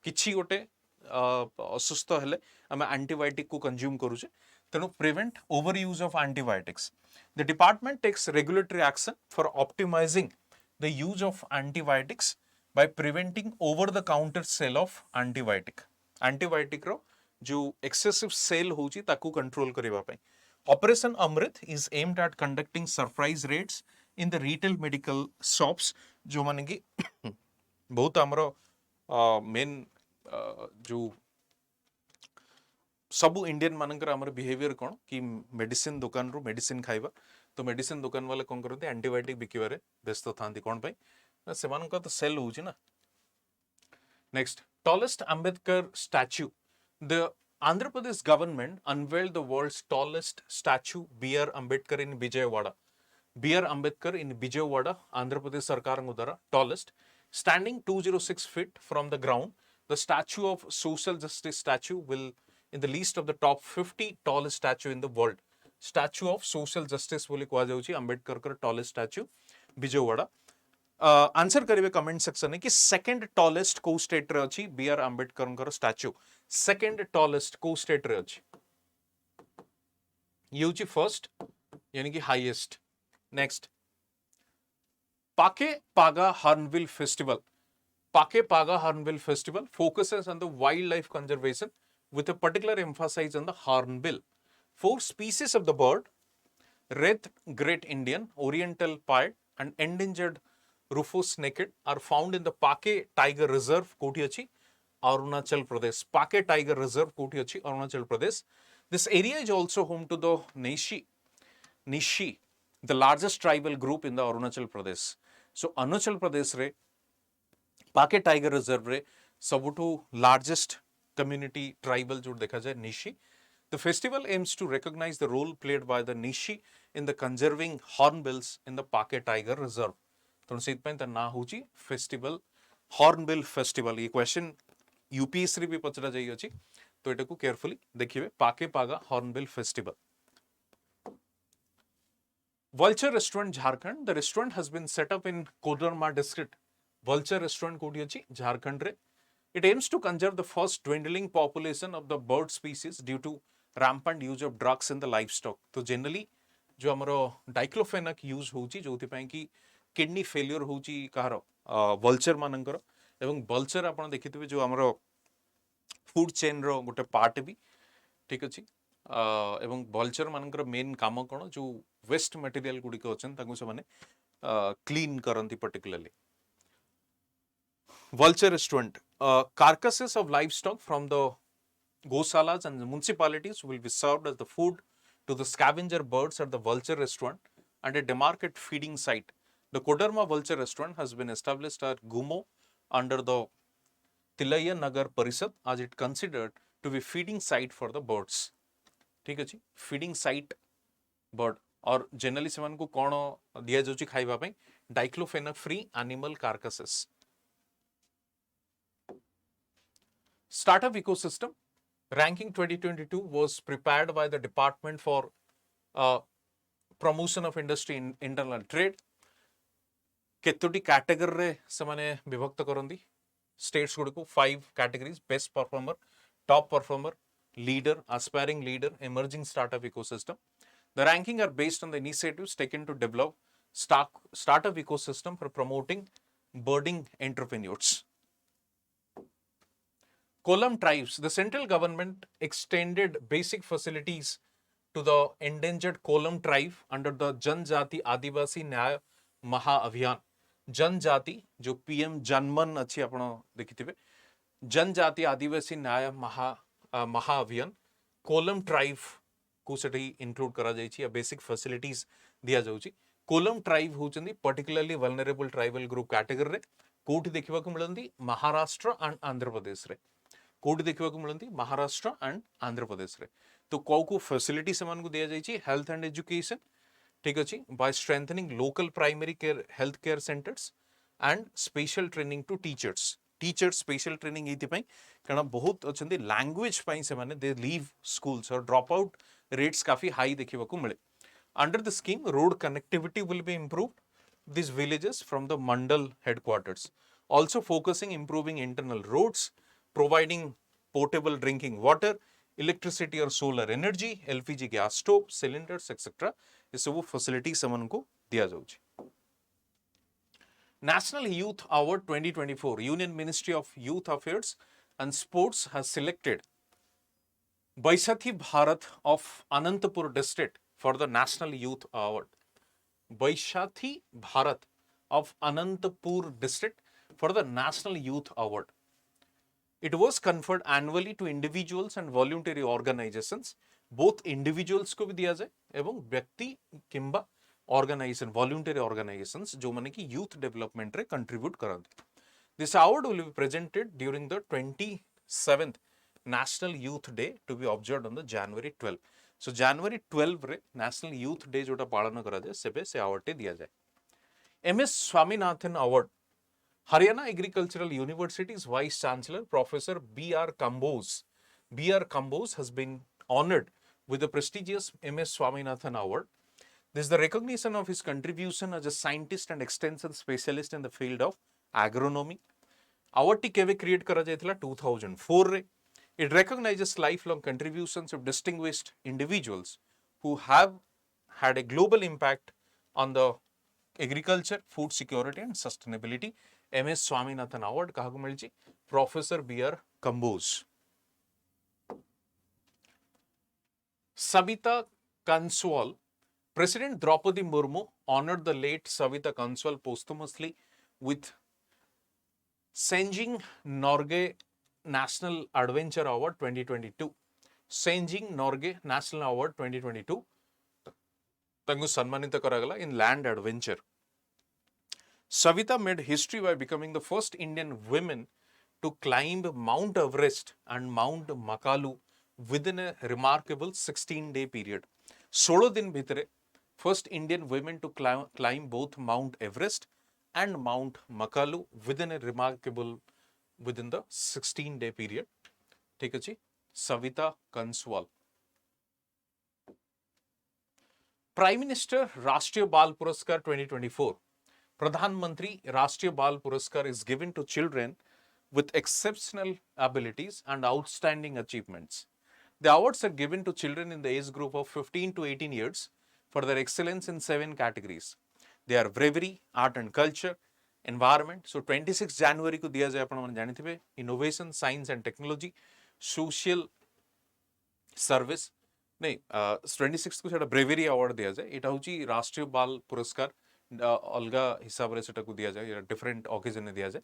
किछि गोटे असुस्थ हेले आमे antibiotic को कंज्यूम करूचे तेनु prevent overuse of antibiotics. The department takes regulatory action for optimizing the use of antibiotics by preventing over the counter sale of antibiotic. Antibiotic रो जो excessive sale होची ताकू कंट्रोल करिवा पई. Operation Amrit is aimed at conducting surprise raids in the retail medical shops जो माने कि बहुत हमरो main जो सबु इंडियन मानकर हमर बिहेवियर कोन कि मेडिसिन दुकान रो मेडिसिन खाइबा तो मेडिसिन दुकान वाले कोन करते एंटीबायोटिक बिकिबारे व्यस्त थांती कोन पई सेमान को तो सेल होची ना. Next tallest Ambedkar statue. The Andhra Pradesh government unveiled the world's tallest statue, B.R. Ambedkar in Vijayawada. B.R. Ambedkar in Vijayawada, Andhra Pradesh Sarkar Udara, tallest, standing 206 feet from the ground. The statue of social justice statue will in the list of the top 50 tallest statue in the world. Statue of social justice बोली कहा जाउची Ambedkar कर tallest statue Vijayawada. Answer करिवे comment section में कि second tallest को state रे अछि बी.आर. अंबेडकर कर स्टैच्यू. सेकंड टॉलेस्ट को स्टेट रे अछि यूची फर्स्ट यानी कि highest. Next Pakke Paga hornbill festival. Pakke Paga hornbill festival focuses on the wildlife conservation with a particular emphasis on the hornbill. 4 species of the bird, red great Indian, oriental pied and endangered Rufous naked are found in the Pake Tiger Reserve, Koti achi, Arunachal Pradesh. Pake Tiger Reserve, Koti achi, Arunachal Pradesh. This area is also home to the Nishi, the largest tribal group in the Arunachal Pradesh. So Arunachal Pradesh re Pake Tiger Reserve re sabutu largest community tribal जो देखा जाए Nishi. The festival aims to recognize the role played by the Nishi in the conserving hornbills in the Pake Tiger Reserve. तो सीतपें ता ना होची festival hornbill festival. ये question UPSC भी पचरा जाई अछि तो एटा को carefully देखिबे. Pakke Paga hornbill festival. Vulture Restaurant Jharkhand. The restaurant has been set up in Kodarma district. Vulture Restaurant कोठी अछि झारखंड रे. It aims to conserve the fast dwindling population of the bird species due to rampant use of drugs in the livestock. तो generally जो हमरो diclofenac use होची जोथि पई कि kidney failure होची कहारो वल्चर मानकर एवं वल्चर आपण देखिथिबे जो हमरो फूड चेन रो गोटे पार्ट भी ठीक अछि एवं वल्चर मानकर मेन काम कोन जो वेस्ट मटेरियल गुडी को अछन ताकु से माने क्लीन करंती particularly. Vulture restaurant. Carcasses of livestock from the gosalas and the municipalities will be served as the food to the scavenger birds at the Vulture restaurant and a demarcated feeding site. The Kodarma Vulture restaurant has been established at Gumo under the Tilaya Nagar Parisad as it considered to be feeding site for the birds. ठीक अछि feeding site bird और generally सेमान को कोन दिया जाउची खाइबा पई diclofenac free animal carcasses Startup ecosystem ranking 2022 was prepared by the Department for Promotion of Industry in Internal Trade. केतोटी category रे से माने विभक्त करंदी स्टेट्स गुड को 5 categories best performer top performer leader aspiring leader emerging startup ecosystem. The ranking are based on the initiatives taken to develop startup ecosystem for promoting budding entrepreneurs. Column tribes. The central government extended basic facilities to the endangered Column tribe under the Janjati Adivasi Nyaya Maha Abhiyan. जनजाति जो PM जनमन अच्छी आपण देखिथिबे जनजाति आदिवासी न्याय महा अभियान kolam tribe को सेठी include करा जायछि या बेसिक फैसिलिटीज दिया जाउछि कोलम ट्राइब होचंदी particularly vulnerable tribal group category रे कोठी देखिबा को मिलंदी महाराष्ट्र एंड आंध्र प्रदेश रे कोठी देखिबा को मिलंदी महाराष्ट्र एंड आंध्र प्रदेश रे तो को फैसिलिटी समान को दिया जायछि हेल्थ एंड एजुकेशन ठीक अच्छी by strengthening local primary care health care centers and special training to teachers special training एइथिपाई कारण बहुत अछंदी लैंग्वेज पाई से माने दे लीव स्कूल्स और ड्रॉप आउट रेट्स काफी हाई देखिबा को मिले under the scheme road connectivity will be improved these villages from the mandal headquarters also focusing improving internal roads providing portable drinking water electricity or solar energy LPG gas stove cylinders etc ये सब facility समन को दिया जाउछि national youth award 2024 union ministry of youth affairs and sports has selected Baisathi Bharat of Anantapur district for the national youth award Baisathi Bharat of Anantapur district for the national youth award It was conferred annually to individuals and voluntary organizations. Both individuals को भी दिया जाए एवं व्यक्ति किंबा organization voluntary organizations जो माने कि youth development रे contribute करते. This award will be presented during the 27th National Youth Day to be observed on the January 12. So January 12 रे National Youth Day जोटा पालन करा जाए सेबे से award टे दिया जाए. MS Swaminathan Award Haryana Agricultural University's Vice Chancellor Professor B.R. Kambose has been honored with the prestigious MS Swaminathan Award. This is the recognition of his contribution as a scientist and extension specialist in the field of agronomy. Award ti keve create kara jaythila 2004 re. It recognizes lifelong contributions of distinguished individuals who have had a global impact on the agriculture, food security and sustainability. MS Swaminathan Award kahaku milchi Professor B.R. Kambose. Savita Kanswal. President Draupadi Murmu honored the late Savita Kanswal posthumously with Senjing Norge National Adventure Award 2022. Senjing Norge National Award 2022 तांको सम्मानित करागला in land adventure. Savita made history by becoming the first Indian woman to climb Mount Everest and Mount Makalu within a remarkable 16-day period. 16 दिन भितरे first Indian women to climb both Mount Everest and Mount Makalu within a remarkable within the 16-day period. ठीक अछि Savita Kanswal. Prime minister राष्ट्रीय बाल पुरस्कार 2024 प्रधानमंत्री राष्ट्रीय बाल पुरस्कार is given to children with exceptional abilities and outstanding achievements. The awards are given to children in the age group of 15 to 18 years for their excellence in 7 categories. They are bravery, art and culture, environment. So 26 January को दिया जाए अपन मन जानी थे innovation, science and technology, social service. नहीं 26 को सेटा ब्रेवेरी award दिया जाए एटा होची राष्ट्रीय बाल पुरस्कार अलगा हिसाब रे सेटा को दिया जाए डिफरेंट ओकेजन दिया जाए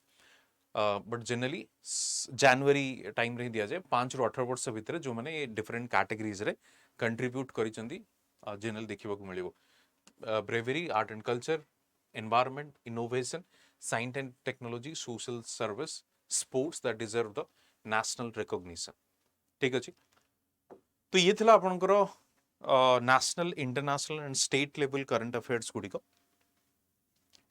बट जनरली जनवरी टाइम रे दिया जाए 5 रु 18 वर्ष भितर जो माने डिफरेंट कैटेगरीज रे कंट्रीब्यूट करिसंदी जनरल देखिबा को मिलिबो bravery art and culture environment innovation science and technology social service sports that deserve the national recognition ठीक अछि तो ये थिला आपनकर national international and state level current affairs गुडी को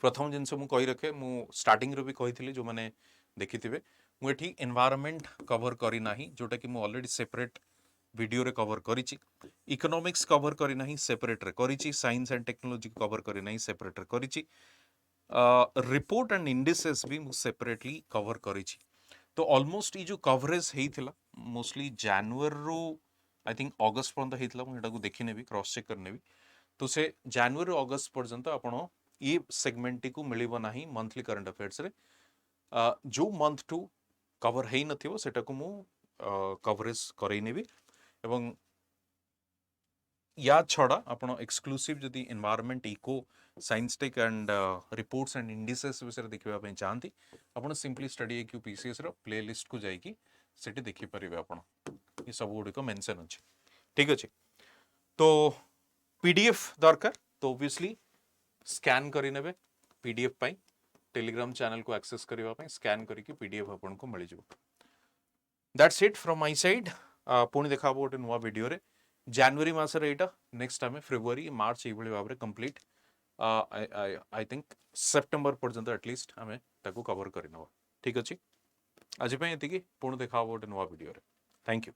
प्रथम जिनस मु कहि रखे मु स्टार्टिंग रो भी कहिथिली जो माने देखिथिबे मुझे एनवायरनमेंट कवर करी नाही जोटा कि मु ऑलरेडी सेपरेट वीडियो रे कवर करिछि इकोनॉमिक्स कवर करी नाही सेपरेट रे करिछि साइंस एंड टेक्नोलॉजी कवर करी नाही सेपरेट रे करिछि रिपोर्ट एंड इंडिसेस भी मु सेपरेटली कवर करिछि तो ऑलमोस्ट ये जो कवरेज हेइथिला मोस्टली जनवरी रो आई थिंक अगस्त पर्यंत हेइथिला मु एटा को देखि नेबी क्रॉस चेक करनेबी तो से जनवरी अगस्त पर्यंत आपण ये सेगमेंट टी को मिलिबो नाही मंथली करंट अफेयर्स रे जो मंथ टू कवर हेइ नथिबो सेटा को मु कवरेज करई नेबी एवं या छड़ा आपण एक्सक्लूसिव जदि environment eco science tech and reports and indices विषय देखिबा पय चाहंती आपण सिंपली स्टडी IQ PCS रो प्लेलिस्ट को जाईकी सेठी देखि परिबे आपण ये सब गुडी को मेंशन अछि ठीक अछि तो PDF दरकार तो ऑब्वियसली स्कैन करि नेबे PDF पय टेलीग्राम चैनल को एक्सेस करबा पय स्कैन करिकि PDF आपण को मिलि जबो that's it from my side पुणी देखा गोटे नुआ वीडियो रे जनवरी मासर एटा नेक्स्ट टाइम फेब्रुआरी मार्च ये भाव में कंप्लीट आई थिंक सेप्टेम्बर पर्यंत एटलिस्ट आम ताको कवर करनवा ठीक अच्छे आज पुणी देखा गोटे नुआ वीडियो रे थैंक यू।